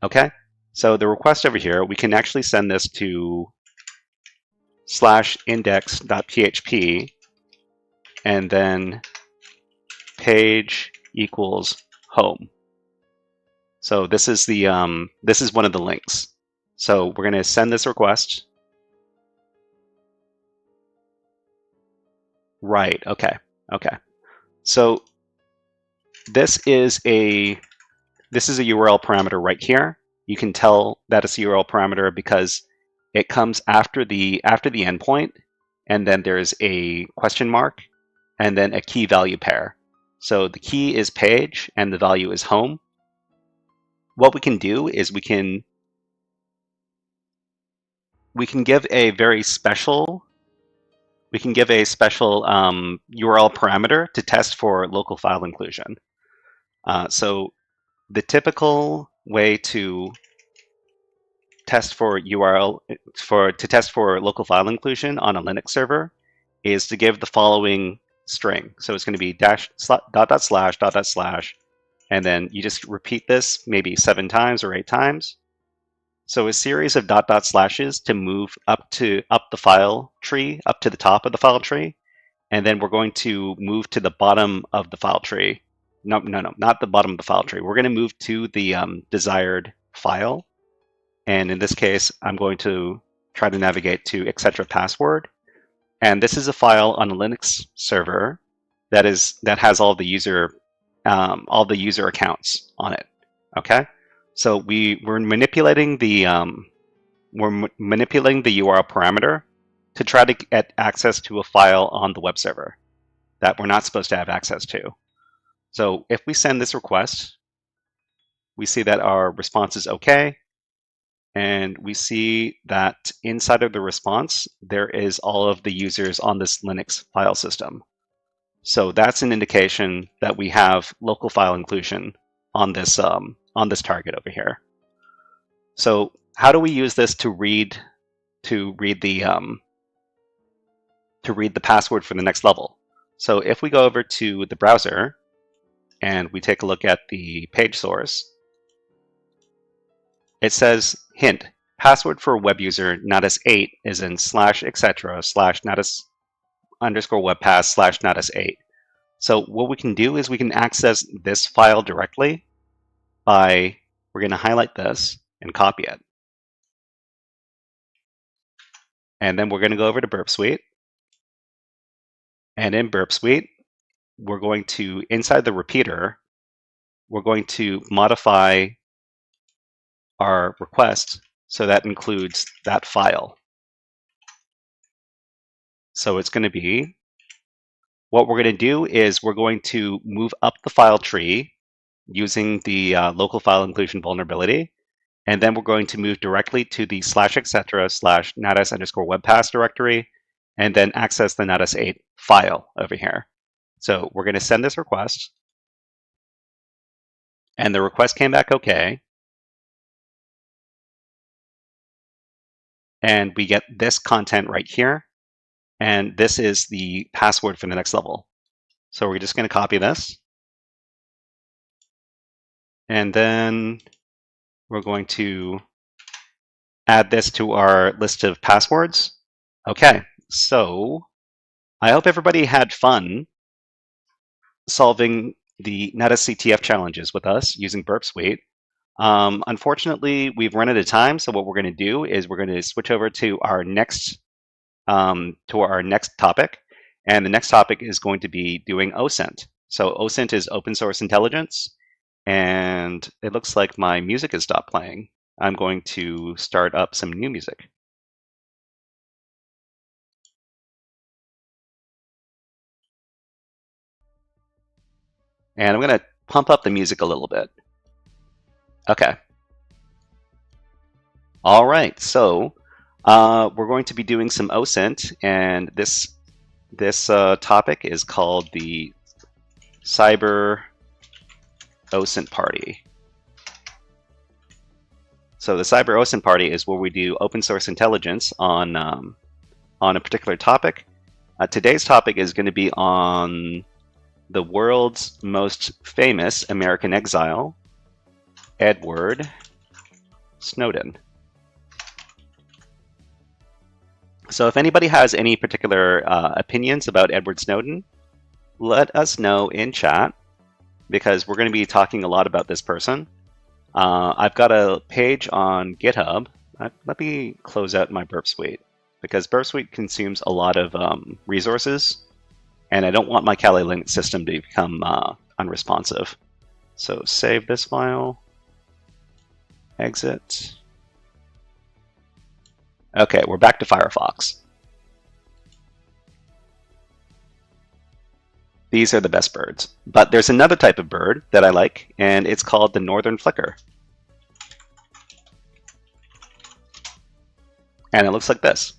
Okay, so the request over here, we can actually send this to /index.php, and then page equals home. So this is one of the links. So we're going to send this request. Right. Okay. So this is a URL parameter right here. You can tell that it's a URL parameter because it comes after the endpoint, and then there's a question mark, and then a key value pair. So the key is page and the value is home. What we can do is we can give a very special URL parameter to test for local file inclusion. So the typical way to test for local file inclusion on a Linux server is to give the following string. So it's going to be // and then you just repeat this maybe 7 times or 8 times. So a series of .. slashes to move up the file tree, up to the top of the file tree, and then we're going to move to the bottom of the file tree. No, not the bottom of the file tree. We're going to move to the desired file, and in this case, I'm going to try to navigate to etc/password. And this is a file on a Linux server that has all the user accounts on it. Okay, so we're manipulating the URL parameter to try to get access to a file on the web server that we're not supposed to have access to. So if we send this request, we see that our response is okay. And we see that inside of the response, there is all of the users on this Linux file system. So that's an indication that we have local file inclusion on this target over here. So how do we use this to read the password for the next level? So if we go over to the browser and we take a look at the page source, it says, hint, password for web user Natas8 is in /etc/Natas_webpass/Natas8. So what we can do is we can access this file directly by, we're going to highlight this and copy it. And then we're going to go over to Burp Suite. And in Burp Suite, we're going to, inside the repeater, we're going to modify our request so that includes that file. So it's going to be, what we're going to do is we're going to move up the file tree using the local file inclusion vulnerability. And then we're going to move directly to the /etc/Natas_webpass directory and then access the Natas8 file over here. So we're going to send this request. And the request came back okay. And we get this content right here. And this is the password for the next level. So we're just going to copy this. And then we're going to add this to our list of passwords. Okay, so I hope everybody had fun solving the Natas CTF challenges with us using Burp Suite. Unfortunately, we've run out of time, so what we're going to do is we're going to switch over to our next topic, and the next topic is going to be doing OSINT. So OSINT is open source intelligence, and it looks like my music has stopped playing. I'm going to start up some new music. And I'm going to pump up the music a little bit. Okay. All right, so we're going to be doing some OSINT, and this topic is called the Cyber OSINT Party. So the Cyber OSINT Party is where we do open source intelligence on a particular topic. Today's topic is going to be on the world's most famous American exile, Edward Snowden. So if anybody has any particular opinions about Edward Snowden, let us know in chat, because we're going to be talking a lot about this person. I've got a page on GitHub. Let me close out my Burp Suite, because Burp Suite consumes a lot of resources, and I don't want my Kali Linux system to become unresponsive. So save this file, exit. Okay, we're back to Firefox. These are the best birds. But there's another type of bird that I like, and it's called the northern flicker. And it looks like this.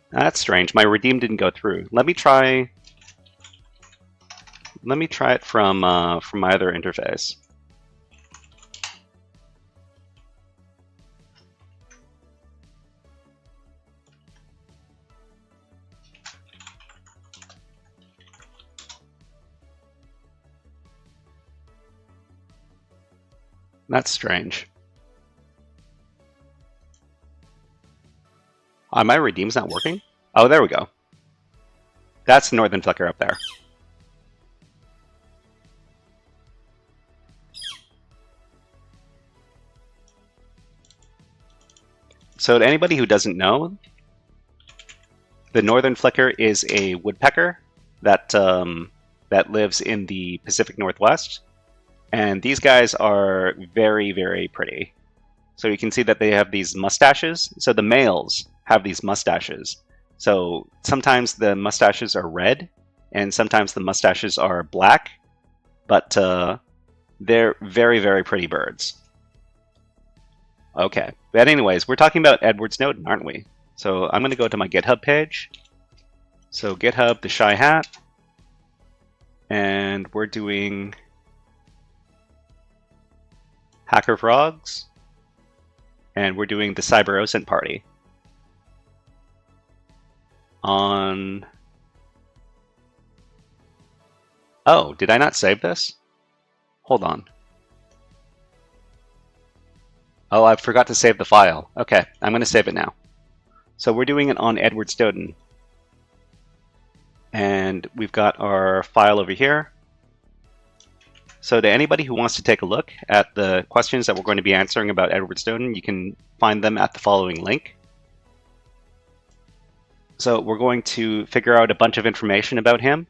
That's strange. My redeem didn't go through. Let me try it from my other interface. That's strange. My redeem's not working? Oh, there we go. That's the northern flicker up there. So to anybody who doesn't know, the northern flicker is a woodpecker that lives in the Pacific Northwest. And these guys are very, very pretty. So you can see that they have these mustaches. So the males have these mustaches. So sometimes the mustaches are red, and sometimes the mustaches are black, but they're very, very pretty birds. Okay, but anyways, we're talking about Edward Snowden, aren't we? So I'm going to go to my GitHub page. So GitHub, the Shy Hat, and we're doing HackerFrogs, and we're doing the Cyber OSINT Party on... Oh, did I not save this? Hold on. Oh, I forgot to save the file. Okay, I'm going to save it now. So we're doing it on Edward Snowden. And we've got our file over here. So to anybody who wants to take a look at the questions that we're going to be answering about Edward Snowden, you can find them at the following link. So we're going to figure out a bunch of information about him.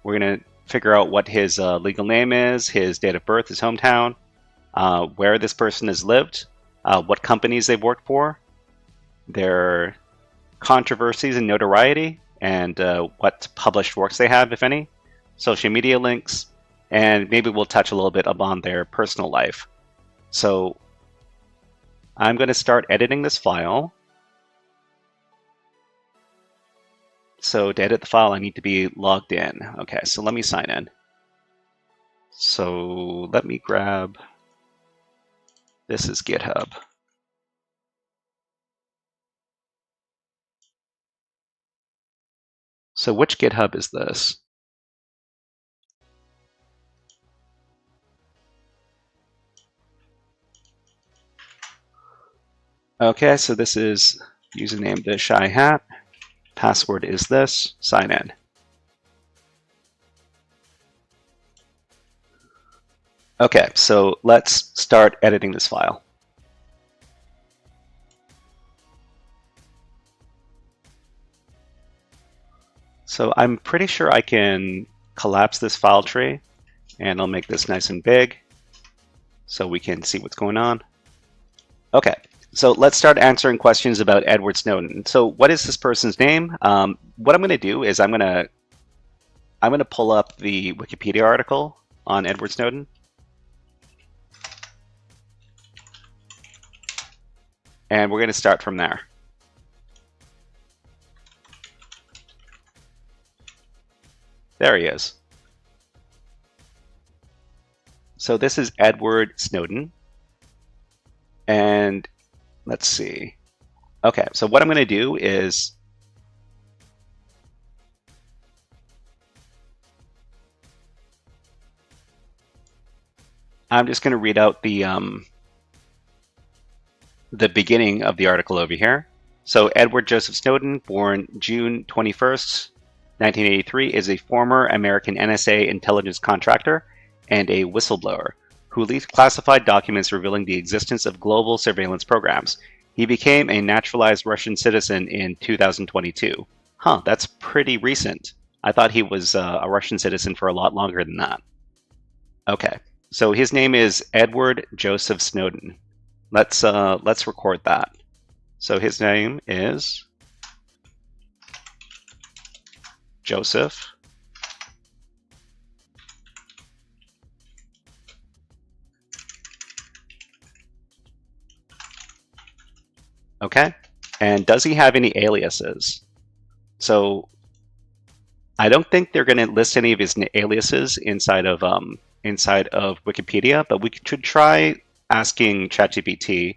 We're going to figure out what his legal name is, his date of birth, his hometown, where this person has lived, what companies they've worked for, their controversies and notoriety, and what published works they have, if any, social media links, and maybe we'll touch a little bit upon their personal life. So I'm going to start editing this file. So to edit the file, I need to be logged in. Okay, so let me sign in. So let me grab, this is GitHub. So which GitHub is this? Okay, so this is username the Shy Hat. Password is this. Sign in. Okay, so let's start editing this file. So I'm pretty sure I can collapse this file tree, and I'll make this nice and big so we can see what's going on. Okay, so let's start answering questions about Edward Snowden. So what is this person's name? What I'm going to do is I'm going to pull up the Wikipedia article on Edward Snowden. And we're going to start from there. There he is. So this is Edward Snowden. And let's see. Okay, so what I'm going to do is I'm just going to read out the beginning of the article over here. So Edward Joseph Snowden, born June 21st, 1983, is a former American NSA intelligence contractor and a whistleblower who leaked classified documents revealing the existence of global surveillance programs. He became a naturalized Russian citizen in 2022. Huh, that's pretty recent. I thought he was a Russian citizen for a lot longer than that. Okay, so his name is Edward Joseph Snowden. Let's record that. So his name is Joseph Okay, and does he have any aliases? So I don't think they're going to list any of his aliases inside of Wikipedia, but we should try asking ChatGPT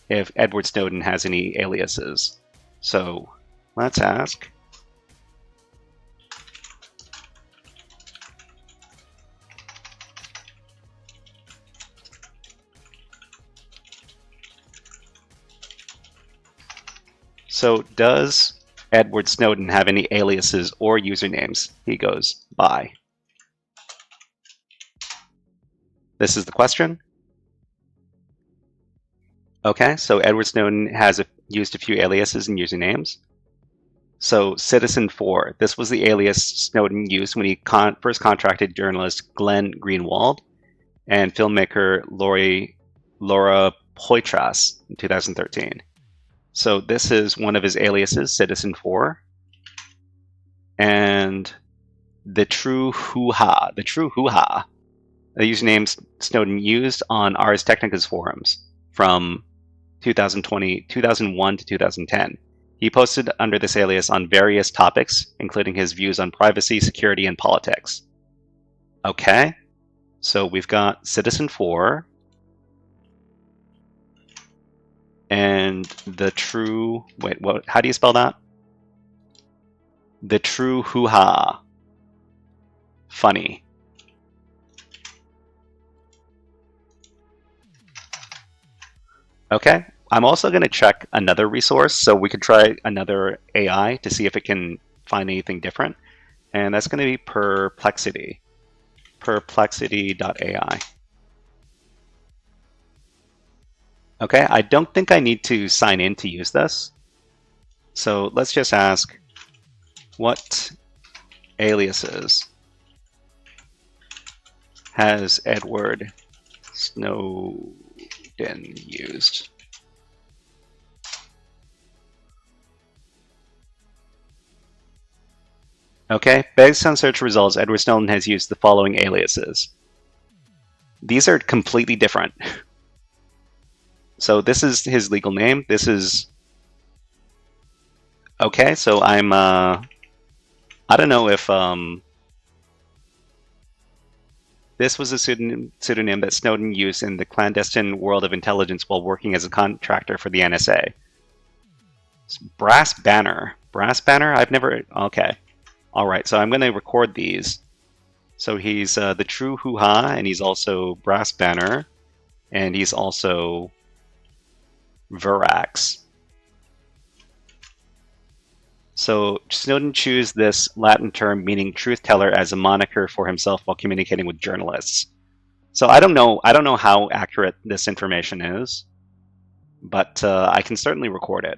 if Edward Snowden has any aliases. So let's ask. So does Edward Snowden have any aliases or usernames he goes by? This is the question. Okay, so Edward Snowden has used a few aliases and usernames. So Citizen4, this was the alias Snowden used when he first contracted journalist Glenn Greenwald and filmmaker Laura Poitras in 2013. So this is one of his aliases, Citizen4. and the true hoo-ha, the username Snowden used on Ars Technica's forums from 2001 to 2010. He posted under this alias on various topics, including his views on privacy, security, and politics. Okay, so we've got Citizen4 and the true, wait, what? How do you spell that? The true hoo-ha. Funny. Okay, I'm also going to check another resource, so we could try another AI to see if it can find anything different. And that's going to be Perplexity. Perplexity.ai. Okay, I don't think I need to sign in to use this. So let's just ask, what aliases has Edward Snowden used? Okay, based on search results, Edward Snowden has used the following aliases. These are completely different. So this is his legal name. This is... Okay, so I'm... I don't know if... This was a pseudonym that Snowden used in the clandestine world of intelligence while working as a contractor for the NSA. Brass Banner. Brass Banner? I've never... Okay. Alright, so I'm going to record these. So he's the true hoo-ha, and he's also Brass Banner, and he's also Verax. So Snowden chose this Latin term meaning truth teller as a moniker for himself while communicating with journalists. So I don't know how accurate this information is, but I can certainly record it.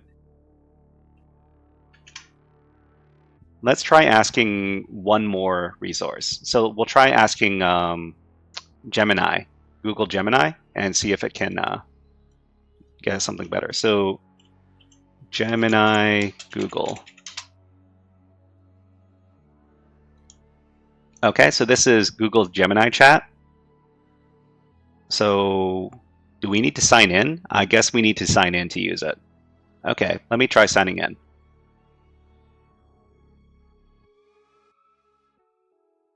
Let's try asking one more resource. So we'll try asking Gemini, Google Gemini, and see if it can get us something better. So Gemini, Google. Okay, so this is Google Gemini chat. So do we need to sign in? I guess we need to sign in to use it. Okay, let me try signing in.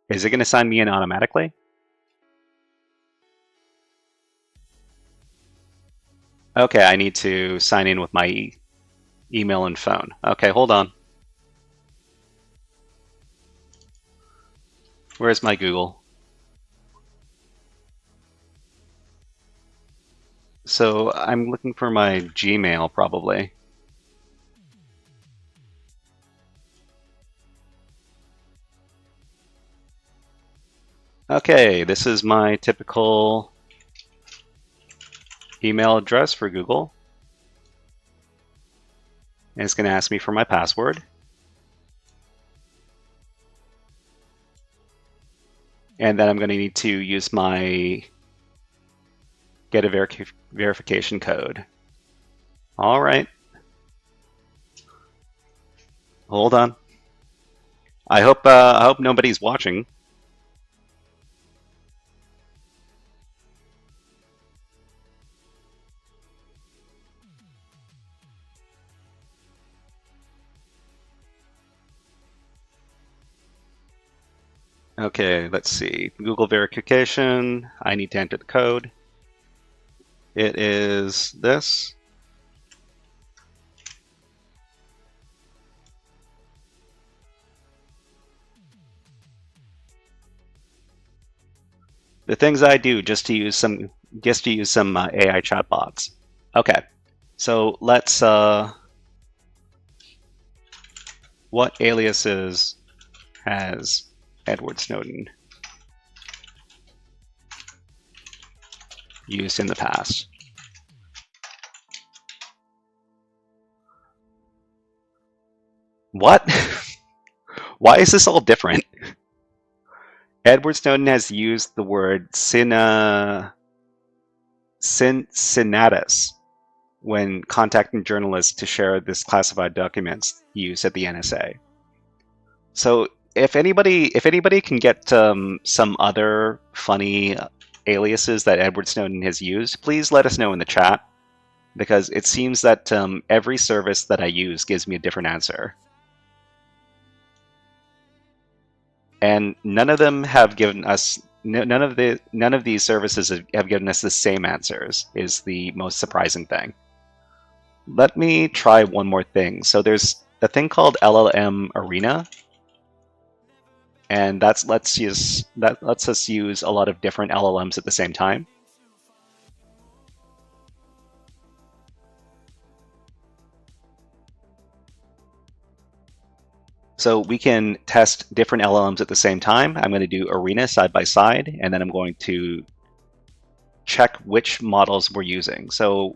Is it going to sign me in automatically? Okay, I need to sign in with my email and phone. Okay, hold on. Where's my Google? So I'm looking for my Gmail probably. Okay, this is my typical email address for Google. And it's going to ask me for my password. And then I'm going to need to use my get a verification code. All right. Hold on. I hope nobody's watching. Okay, let's see. Google verification. I need to enter the code. It is this. The things I do just to use some AI chatbots. Okay, so let's. What aliases has Edward Snowden used in the past? What? Why is this all different? Edward Snowden has used the word sinatus when contacting journalists to share this classified documents used at the NSA. So if anybody can get some other funny aliases that Edward Snowden has used, please let us know in the chat, because it seems that every service that I use gives me a different answer. And none of them have given us none of these services have given us the same answers, is the most surprising thing. Let me try one more thing. So there's a thing called LLM Arena, and that lets us use a lot of different LLMs at the same time. So we can test different LLMs at the same time. I'm going to do Arena side by side, and then I'm going to check which models we're using. So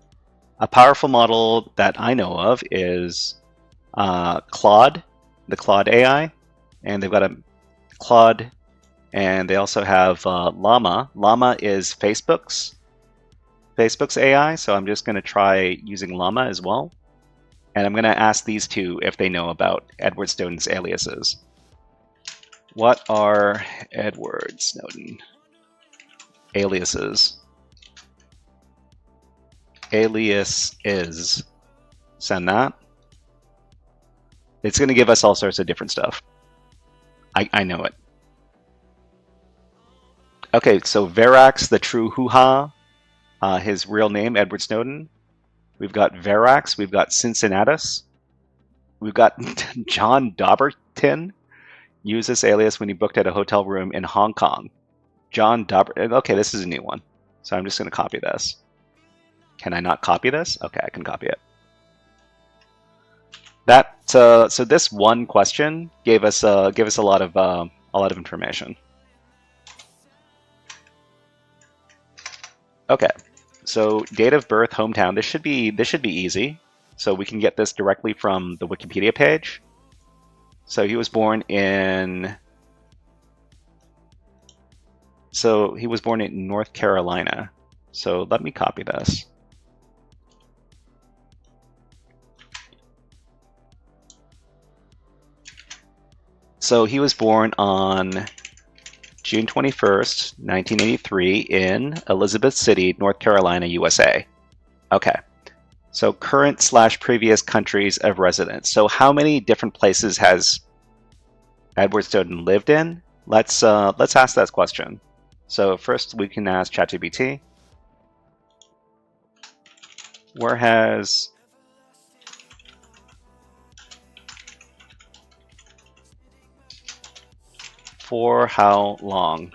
a powerful model that I know of is Claude, the Claude AI, and they've got a Claude, and they also have Llama. Llama is Facebook's AI, so I'm just going to try using Llama as well. And I'm going to ask these two if they know about Edward Snowden's aliases. What are Edward Snowden aliases? Alias is. Send that. It's going to give us all sorts of different stuff. I know it. Okay, so Verax, the true hoo-ha, his real name, Edward Snowden. We've got Verax, we've got Cincinnatus, we've got John Daubertin, used this alias when he booked at a hotel room in Hong Kong. John Daubertin, okay, this is a new one. So I'm just going to copy this. Can I not copy this? Okay, I can copy it. So this one question gave us a lot of information. Okay. So date of birth, hometown. This should be easy. So we can get this directly from the Wikipedia page. So he was born in North Carolina. So let me copy this. So he was born on June 21st, 1983 in Elizabeth City, North Carolina, USA. Okay. So current/previous countries of residence. So how many different places has Edward Snowden lived in? Let's ask that question. So first we can ask ChatGPT. Where has for how long?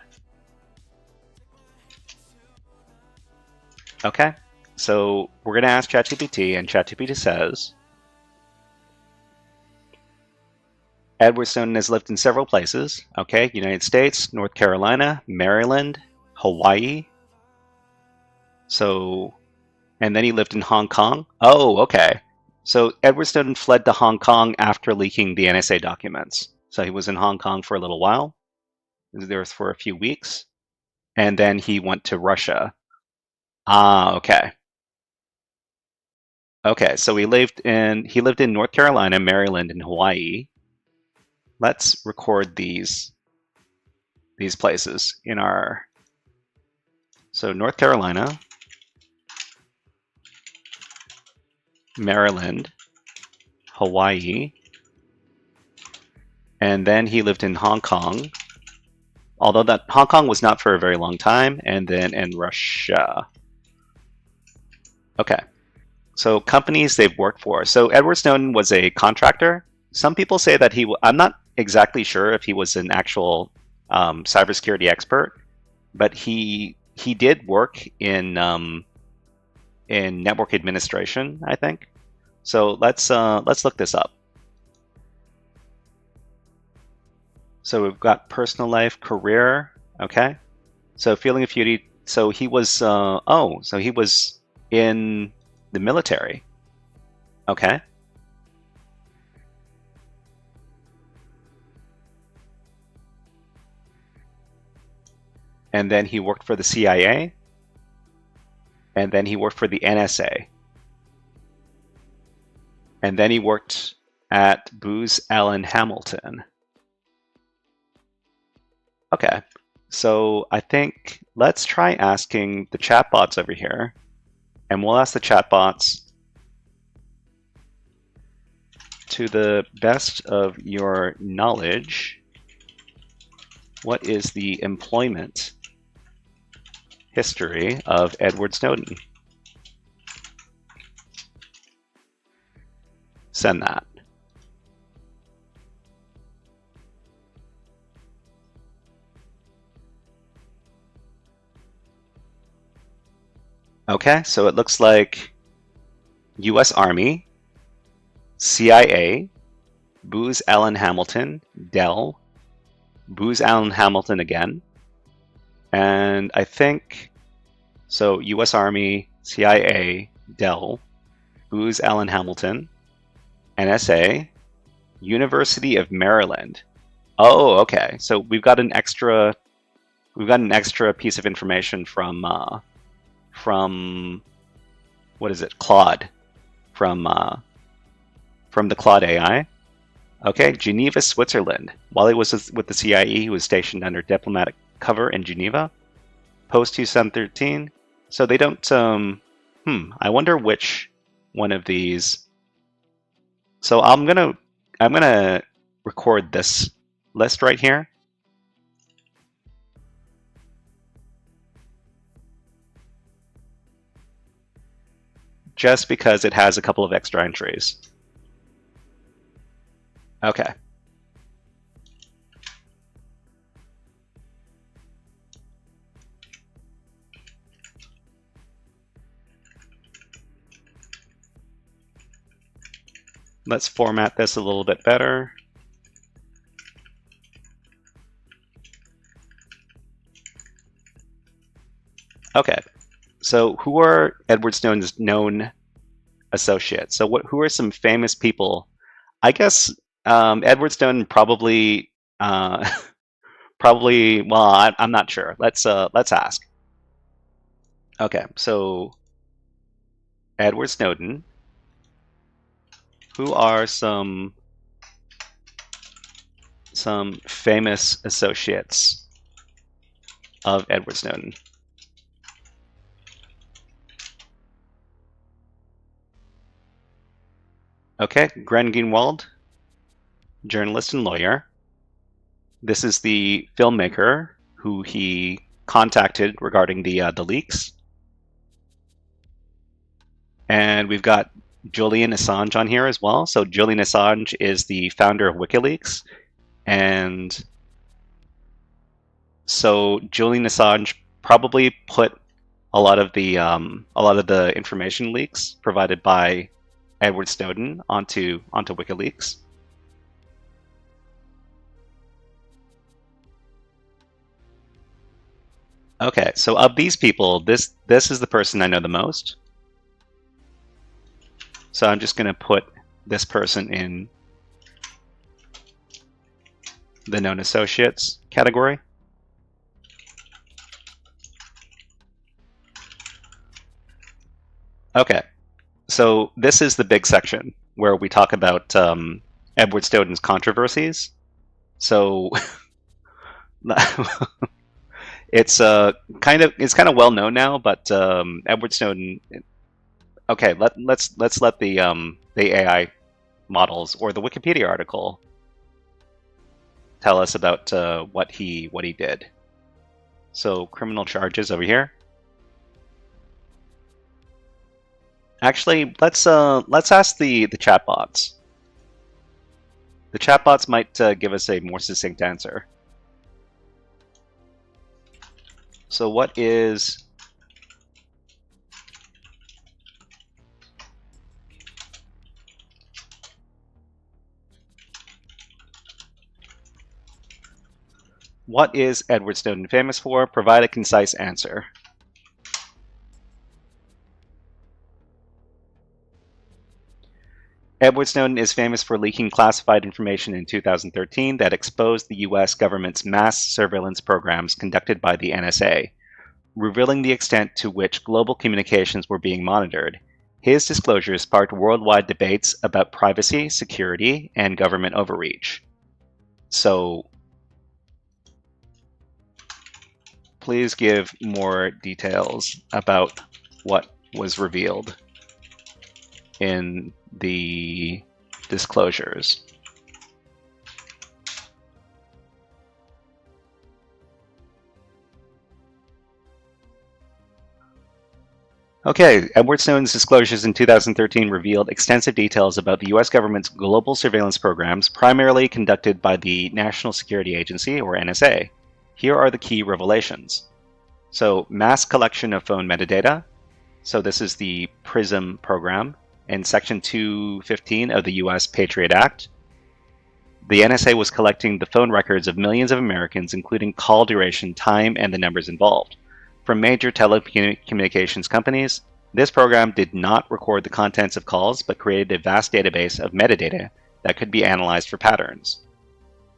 Okay, so we're going to ask ChatGPT, and ChatGPT says, Edward Snowden has lived in several places. Okay, United States, North Carolina, Maryland, Hawaii. So, and then he lived in Hong Kong. Oh, okay. So Edward Snowden fled to Hong Kong after leaking the NSA documents. So he was in Hong Kong for a little while. He was there for a few weeks. And then he went to Russia. Ah, okay. Okay, so he lived in North Carolina, Maryland, and Hawaii. Let's record these places in our. So North Carolina, Maryland, Hawaii, and then he lived in Hong Kong. Although that Hong Kong was not for a very long time, and then in Russia. Okay, so companies they've worked for. So Edward Snowden was a contractor. Some people say that I'm not exactly sure if he was an actual cybersecurity expert, but he did work in network administration, I think. So let's look this up. So we've got personal life, career, okay. So feeling of duty. So he was so he was in the military, okay. And then he worked for the CIA, and then he worked for the NSA, and then he worked at Booz Allen Hamilton. Okay, so I think let's try asking the chatbots over here, and we'll ask the chatbots, to the best of your knowledge, what is the employment history of Edward Snowden? Send that. Okay, so it looks like US Army, CIA, Booz Allen Hamilton, Dell, Booz Allen Hamilton again, and I think, so US Army, CIA, Dell, Booz Allen Hamilton, NSA, University of Maryland. Oh, okay. So we've got an extra piece of information from what is it? Claude, from the Claude AI. Okay, Geneva, Switzerland. While he was with the CIA, he was stationed under diplomatic cover in Geneva, post 2013. So they don't. I wonder which one of these. So I'm gonna record this list right here. Just because it has a couple of extra entries. Okay. Let's format this a little bit better. Okay, so who are Edward Snowden's known associates? So who are some famous people? I guess Edward Snowden probably, probably. Well, I'm not sure. Let's ask. Okay, so Edward Snowden. Who are some famous associates of Edward Snowden? Okay, Glenn Greenwald, journalist and lawyer. This is the filmmaker who he contacted regarding the leaks. And we've got Julian Assange on here as well. So Julian Assange is the founder of WikiLeaks, and so Julian Assange probably put a lot of the information leaks provided by Edward Snowden onto WikiLeaks. Okay, so of these people, this is the person I know the most. So I'm just going to put this person in the known associates category. Okay, so this is the big section where we talk about Edward Snowden's controversies. So it's kind of well known now, but Edward Snowden. Okay, let's let the AI models or the Wikipedia article tell us about what he did. So criminal charges over here. Actually, let's ask the chatbots. The chatbots might give us a more succinct answer. So what is Edward Snowden famous for? Provide a concise answer. Edward Snowden is famous for leaking classified information in 2013 that exposed the US government's mass surveillance programs conducted by the NSA, revealing the extent to which global communications were being monitored. His disclosures sparked worldwide debates about privacy, security, and government overreach. So please give more details about what was revealed in the disclosures. Okay, Edward Snowden's disclosures in 2013 revealed extensive details about the US government's global surveillance programs, primarily conducted by the National Security Agency, or NSA. Here are the key revelations. So, mass collection of phone metadata. So this is the PRISM program in Section 215 of the US Patriot Act. The NSA was collecting the phone records of millions of Americans, including call duration, time, and the numbers involved. From major telecommunications companies, this program did not record the contents of calls, but created a vast database of metadata that could be analyzed for patterns.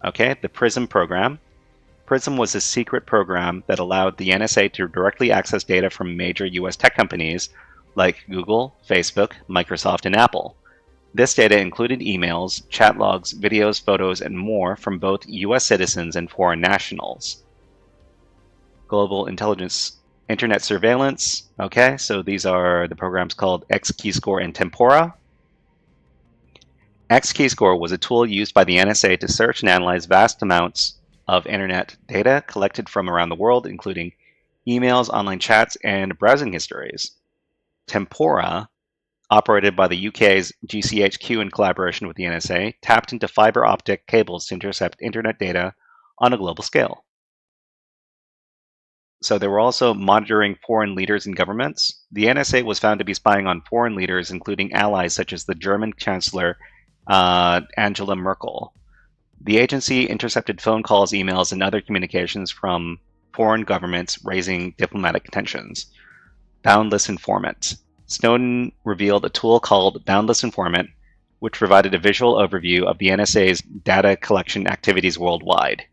Okay, the PRISM program. PRISM was a secret program that allowed the NSA to directly access data from major US tech companies like Google, Facebook, Microsoft, and Apple. This data included emails, chat logs, videos, photos, and more from both US citizens and foreign nationals. Global intelligence, internet surveillance. Okay, so these are the programs called X-Keyscore and Tempora. X-Keyscore was a tool used by the NSA to search and analyze vast amounts of internet data collected from around the world, including emails, online chats, and browsing histories. Tempora, operated by the UK's GCHQ in collaboration with the NSA, tapped into fiber optic cables to intercept internet data on a global scale. So they were also monitoring foreign leaders and governments. The NSA was found to be spying on foreign leaders, including allies such as the German Chancellor Angela Merkel. The agency intercepted phone calls, emails, and other communications from foreign governments, raising diplomatic tensions. Boundless Informant. Snowden revealed a tool called Boundless Informant, which provided a visual overview of the NSA's data collection activities worldwide.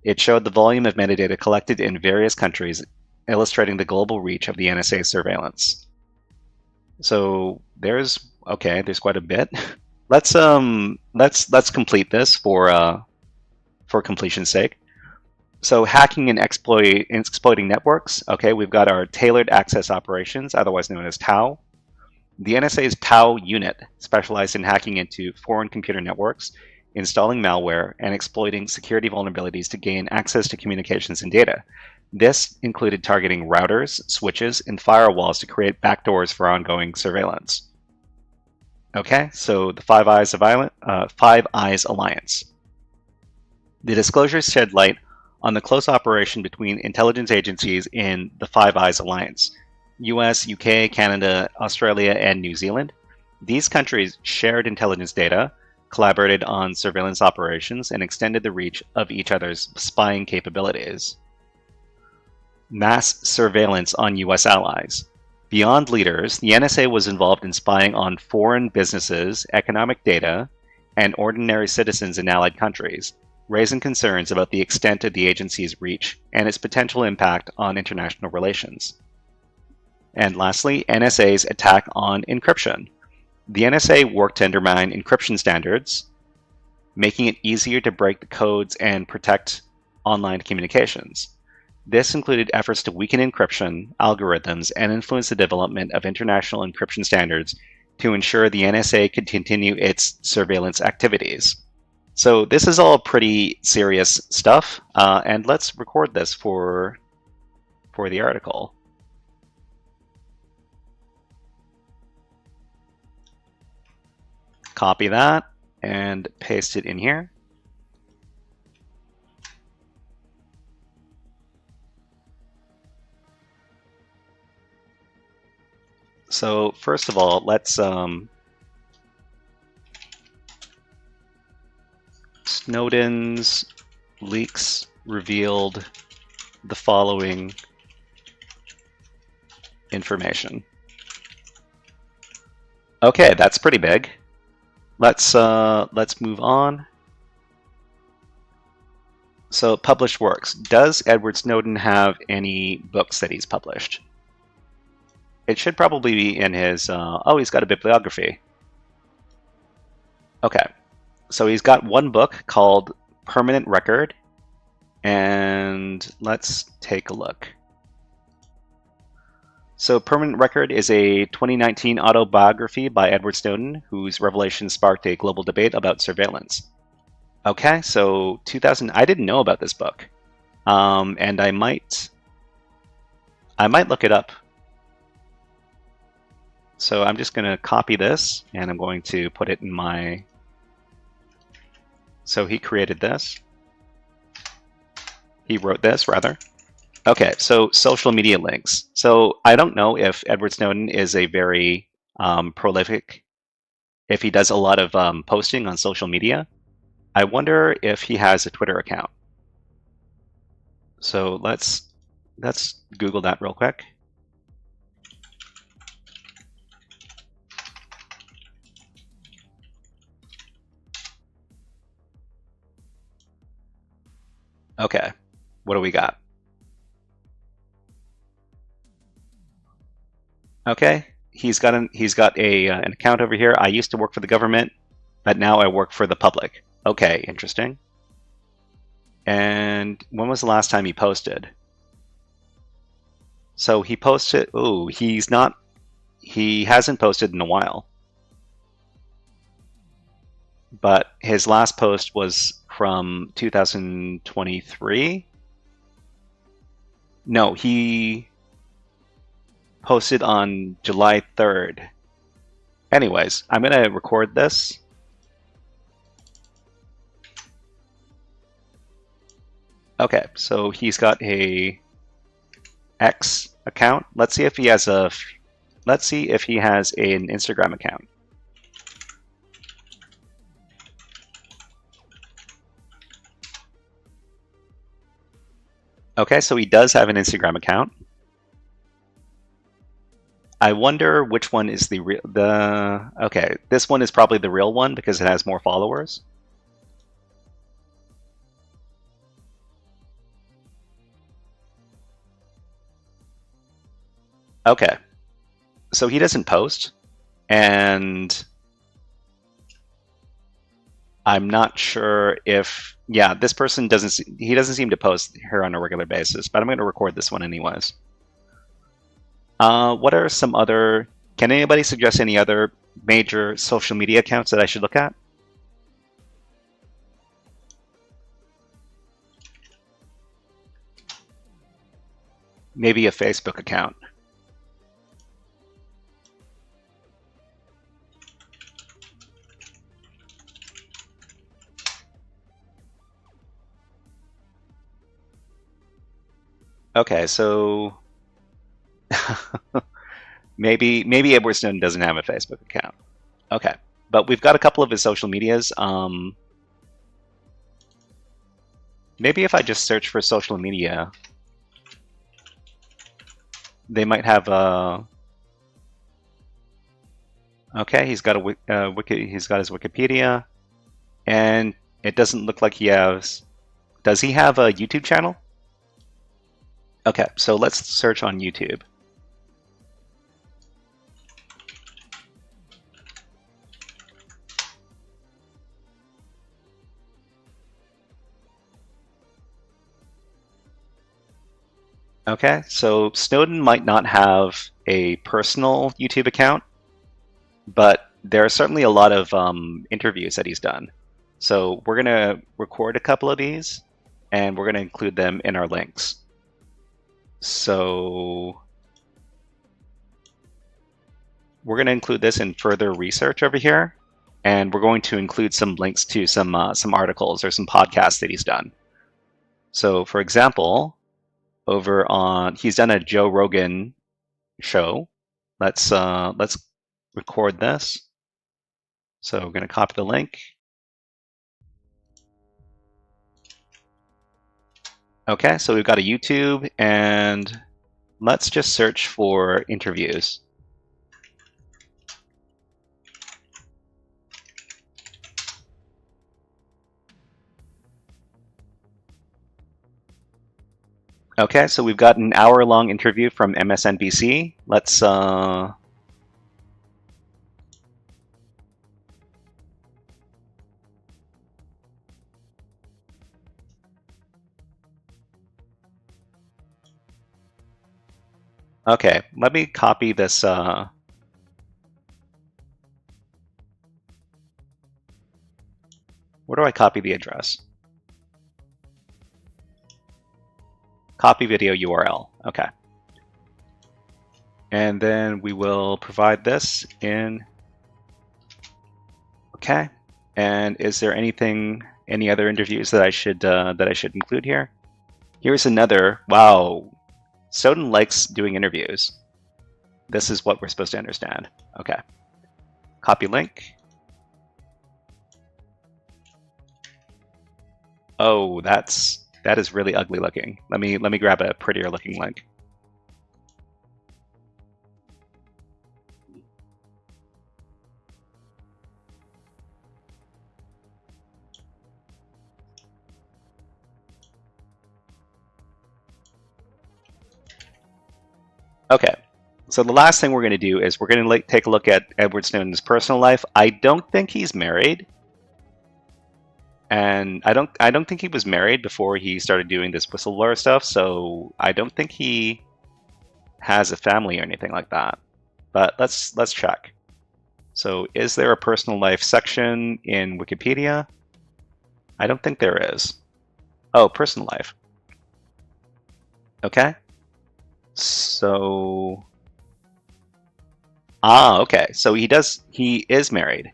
It showed the volume of metadata collected in various countries, illustrating the global reach of the NSA surveillance. So there's quite a bit. Let's complete this for completion's sake. So hacking and exploiting networks. Okay, we've got our tailored access operations, otherwise known as TAO. The NSA's POW unit specialized in hacking into foreign computer networks, installing malware, and exploiting security vulnerabilities to gain access to communications and data. This included targeting routers, switches, and firewalls to create backdoors for ongoing surveillance. Okay, so the Five Eyes Alliance. The disclosures shed light on the close operation between intelligence agencies in the Five Eyes Alliance: US, UK, Canada, Australia, and New Zealand. These countries shared intelligence data, collaborated on surveillance operations, and extended the reach of each other's spying capabilities. Mass surveillance on US allies. Beyond leaders, the NSA was involved in spying on foreign businesses, economic data, and ordinary citizens in allied countries, raising concerns about the extent of the agency's reach and its potential impact on international relations. And lastly, NSA's attack on encryption. The NSA worked to undermine encryption standards, making it easier to break the codes and protect online communications. This included efforts to weaken encryption algorithms and influence the development of international encryption standards to ensure the NSA could continue its surveillance activities. So this is all pretty serious stuff, and let's record this for the article. Copy that and paste it in here. So first of all, let's Snowden's leaks revealed the following information. Okay, that's pretty big. Let's move on. So published works. Does Edward Snowden have any books that he's published? It should probably be in his, oh, he's got a bibliography. Okay, so he's got one book called Permanent Record, And let's take a look. So Permanent Record is a 2019 autobiography by Edward Snowden, whose revelation sparked a global debate about surveillance. Okay, so 2000. I didn't know about this book, and I might look it up. So I'm just going to copy this, and I'm going to put it in my. So he created this. He wrote this, rather. Okay, so social media links. So I don't know if Edward Snowden is a very prolific, if he does a lot of posting on social media. I wonder if he has a Twitter account. So let's Google that real quick. Okay, what do we got? Okay, he's got an account over here. I used to work for the government, but now I work for the public. Okay, interesting. And when was the last time he posted? So he posted. Oh, he hasn't posted in a while. But his last post was from 2023. No, he posted on July 3rd. Anyways, I'm going to record this. Okay, so he's got a X account. Let's see if he has an Instagram account. Okay, so he does have an Instagram account. I wonder which one is the real. Okay, this one is probably the real one because it has more followers. Okay, so he doesn't post, and I'm not sure if this person doesn't seem to post here on a regular basis, but I'm going to record this one anyways. What are some other? Can anybody suggest any other major social media accounts that I should look at? Maybe a Facebook account. Okay, so maybe Edward Snowden doesn't have a Facebook account. Okay, but we've got a couple of his social medias. Maybe if I just search for social media, they might have a. Okay, he's got he's got his Wikipedia, and it doesn't look like he has. Does he have a YouTube channel? Okay, so let's search on YouTube. Okay, so Snowden might not have a personal YouTube account, but there are certainly a lot of interviews that he's done. So we're going to record a couple of these, and we're going to include them in our links. So we're going to include this in further research over here, and we're going to include some links to some articles or some podcasts that he's done. So, for example, he's done a Joe Rogan show. Let's record this. So we're going to copy the link. Okay, so we've got a YouTube, and let's just search for interviews. Okay, so we've got an hour-long interview from MSNBC. Let's Okay, let me copy this. Where do I copy the address? Copy video URL. Okay. And then we will provide this in. Okay. And is there any other interviews that I should include here? Here's another. Wow, Snowden likes doing interviews. This is what we're supposed to understand. Okay. Copy link. Oh, that is really ugly looking. Let me grab a prettier looking link. Okay, so the last thing we're going to do is we're going to take a look at Edward Snowden's personal life. I don't think he's married, and I don't think he was married before he started doing this whistleblower stuff. So I don't think he has a family or anything like that. But let's check. So is there a personal life section in Wikipedia? I don't think there is. Oh, personal life. Okay. So, okay. So he is married.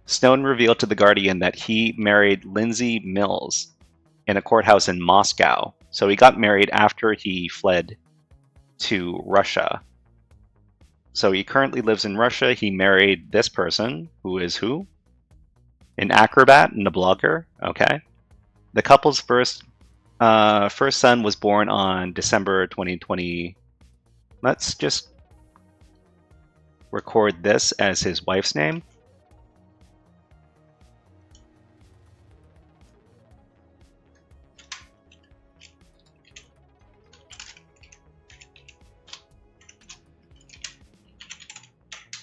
Snowden revealed to The Guardian that he married Lindsay Mills in a courthouse in Moscow. So he got married after he fled to Russia. So he currently lives in Russia. He married this person, who is who? An acrobat and a blogger. Okay. The couple's first son was born on December 2020. Let's just record this as his wife's name.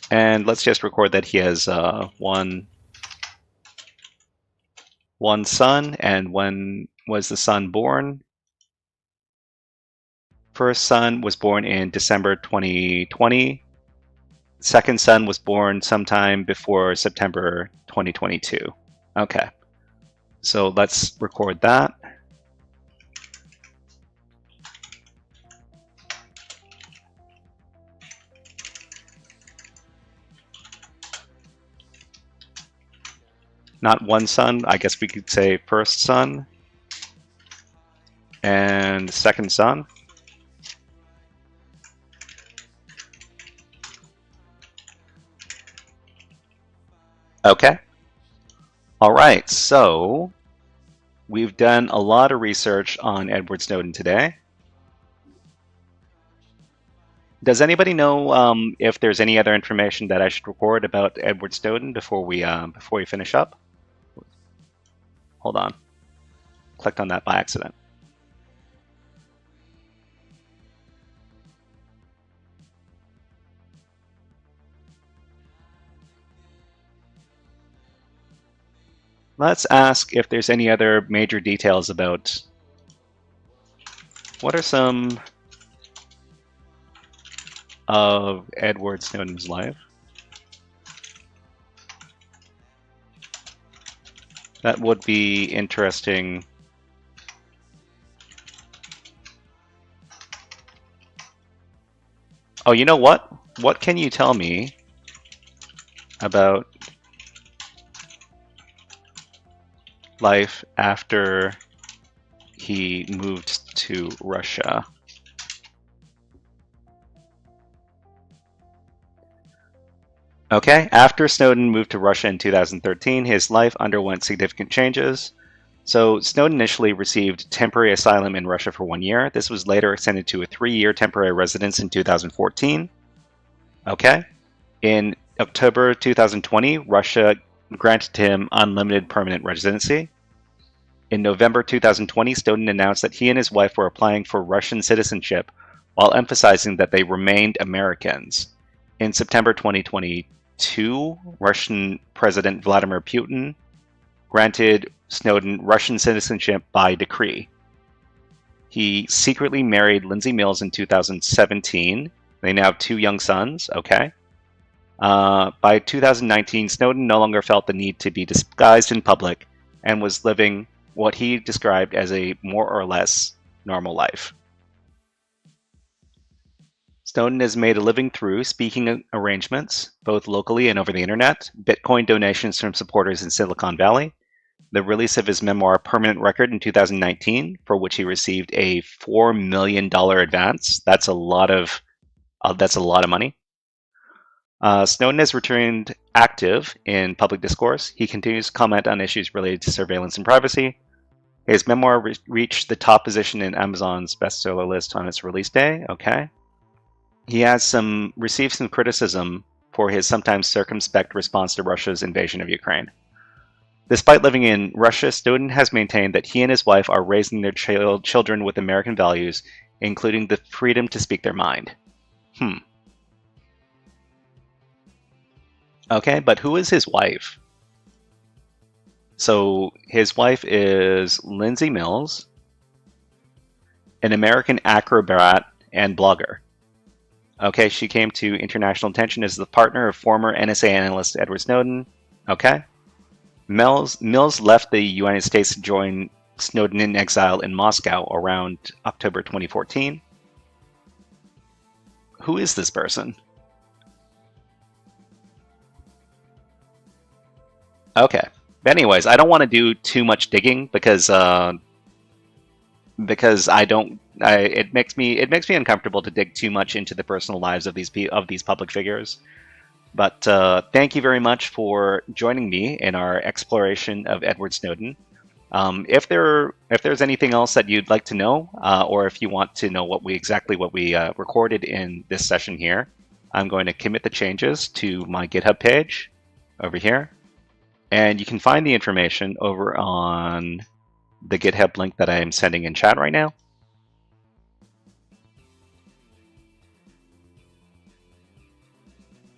And let's just record that he has one son. And when was the son born? First son was born in December 2020. Second son was born sometime before September 2022. Okay, so let's record that. Not one son, I guess we could say first son and second son. Okay. All right, so we've done a lot of research on Edward Snowden today. Does anybody know if there's any other information that I should record about Edward Snowden before we finish up? Hold on. Clicked on that by accident. Let's ask if there's any other major details about what are some of Edward Snowden's life that would be interesting. Oh, you know what? What can you tell me about life after he moved to Russia? Okay, after Snowden moved to Russia in 2013, his life underwent significant changes. So Snowden initially received temporary asylum in Russia for 1 year. This was later extended to a 3-year temporary residence in 2014. Okay. In October 2020, Russia granted him unlimited permanent residency. In November 2020, Snowden announced that he and his wife were applying for Russian citizenship while emphasizing that they remained Americans. In September 2022, Russian President Vladimir Putin granted Snowden Russian citizenship by decree. He secretly married Lindsay Mills in 2017. They now have 2 young sons. Okay. By 2019, Snowden no longer felt the need to be disguised in public and was living what he described as a more or less normal life. Snowden has made a living through speaking arrangements, both locally and over the internet, Bitcoin donations from supporters in Silicon Valley, the release of his memoir Permanent Record in 2019, for which he received a $4 million advance. That's a lot of money. Snowden has returned active in public discourse. He continues to comment on issues related to surveillance and privacy. His memoir reached the top position in Amazon's bestseller list on its release day. Okay. He has received some criticism for his sometimes circumspect response to Russia's invasion of Ukraine. Despite living in Russia, Snowden has maintained that he and his wife are raising their children with American values, including the freedom to speak their mind. Okay, but who is his wife? So his wife is Lindsay Mills, an American acrobat and blogger. Okay, she came to international attention as the partner of former NSA analyst Edward Snowden. Okay. Mills left the United States to join Snowden in exile in Moscow around October 2014. Who is this person? Okay. But anyways, I don't want to do too much digging because it makes me uncomfortable to dig too much into the personal lives of these public figures. But thank you very much for joining me in our exploration of Edward Snowden. If there's anything else that you'd like to know, or if you want to know what we recorded in this session here, I'm going to commit the changes to my GitHub page over here, and you can find the information over on the GitHub link that I am sending in chat right now.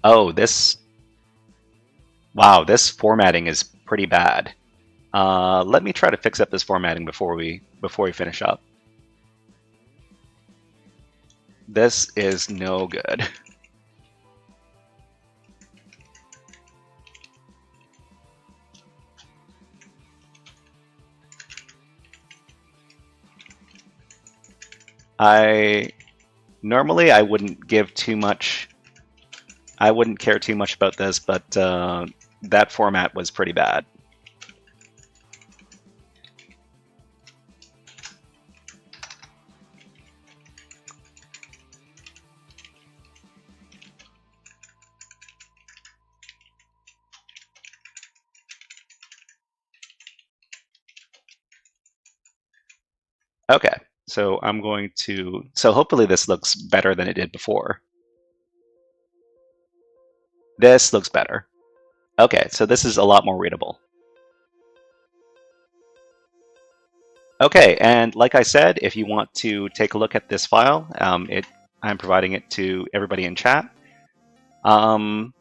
Oh, this formatting is pretty bad. Let me try to fix up this formatting before we finish up. This is no good. Normally I wouldn't give too much. I wouldn't care too much about this, but that format was pretty bad. Okay, so I'm going to. So hopefully this looks better than it did before. This looks better. Okay, so this is a lot more readable. Okay, and like I said, if you want to take a look at this file, I'm providing it to everybody in chat. What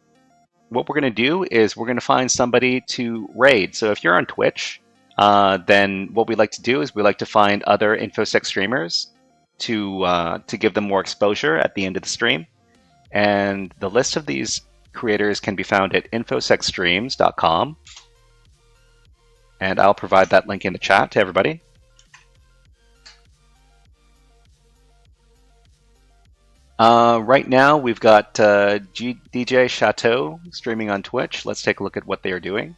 we're going to do is we're going to find somebody to raid. So if you're on Twitch, then what we like to do is we like to find other InfoSec streamers to give them more exposure at the end of the stream. And the list of these creators can be found at infosecstreams.com. And I'll provide that link in the chat to everybody. Right now, we've got DJ Chateau streaming on Twitch. Let's take a look at what they are doing.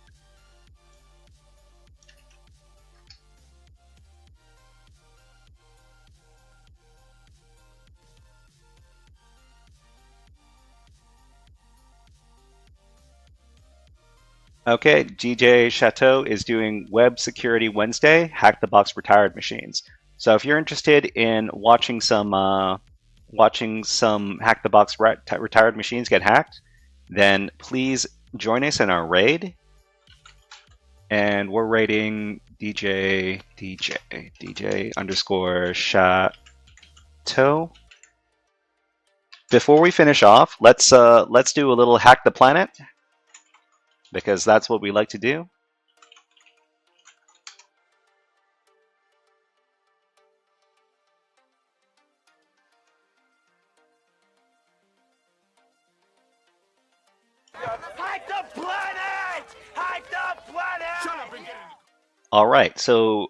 Okay, DJ Chateau is doing Web Security Wednesday, Hack the Box Retired Machines. So if you're interested in watching some Hack the Box retired machines get hacked, then please join us in our raid. And we're raiding DJ underscore Chateau. Before we finish off, let's do a little Hack the Planet, because that's what we like to do. the planet! Hack the planet! Shut up and get in. All right, so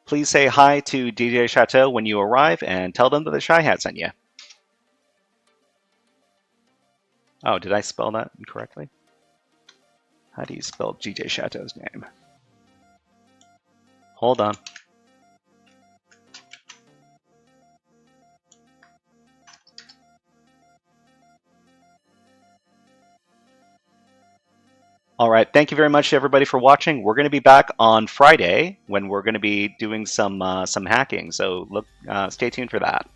please say hi to DJ Chateau when you arrive and tell them that the Shy Hat sent you. Oh, did I spell that incorrectly? How do you spell DJ Chateau's name? Hold on. All right, thank you very much, everybody, for watching. We're going to be back on Friday when we're going to be doing some hacking. So stay tuned for that.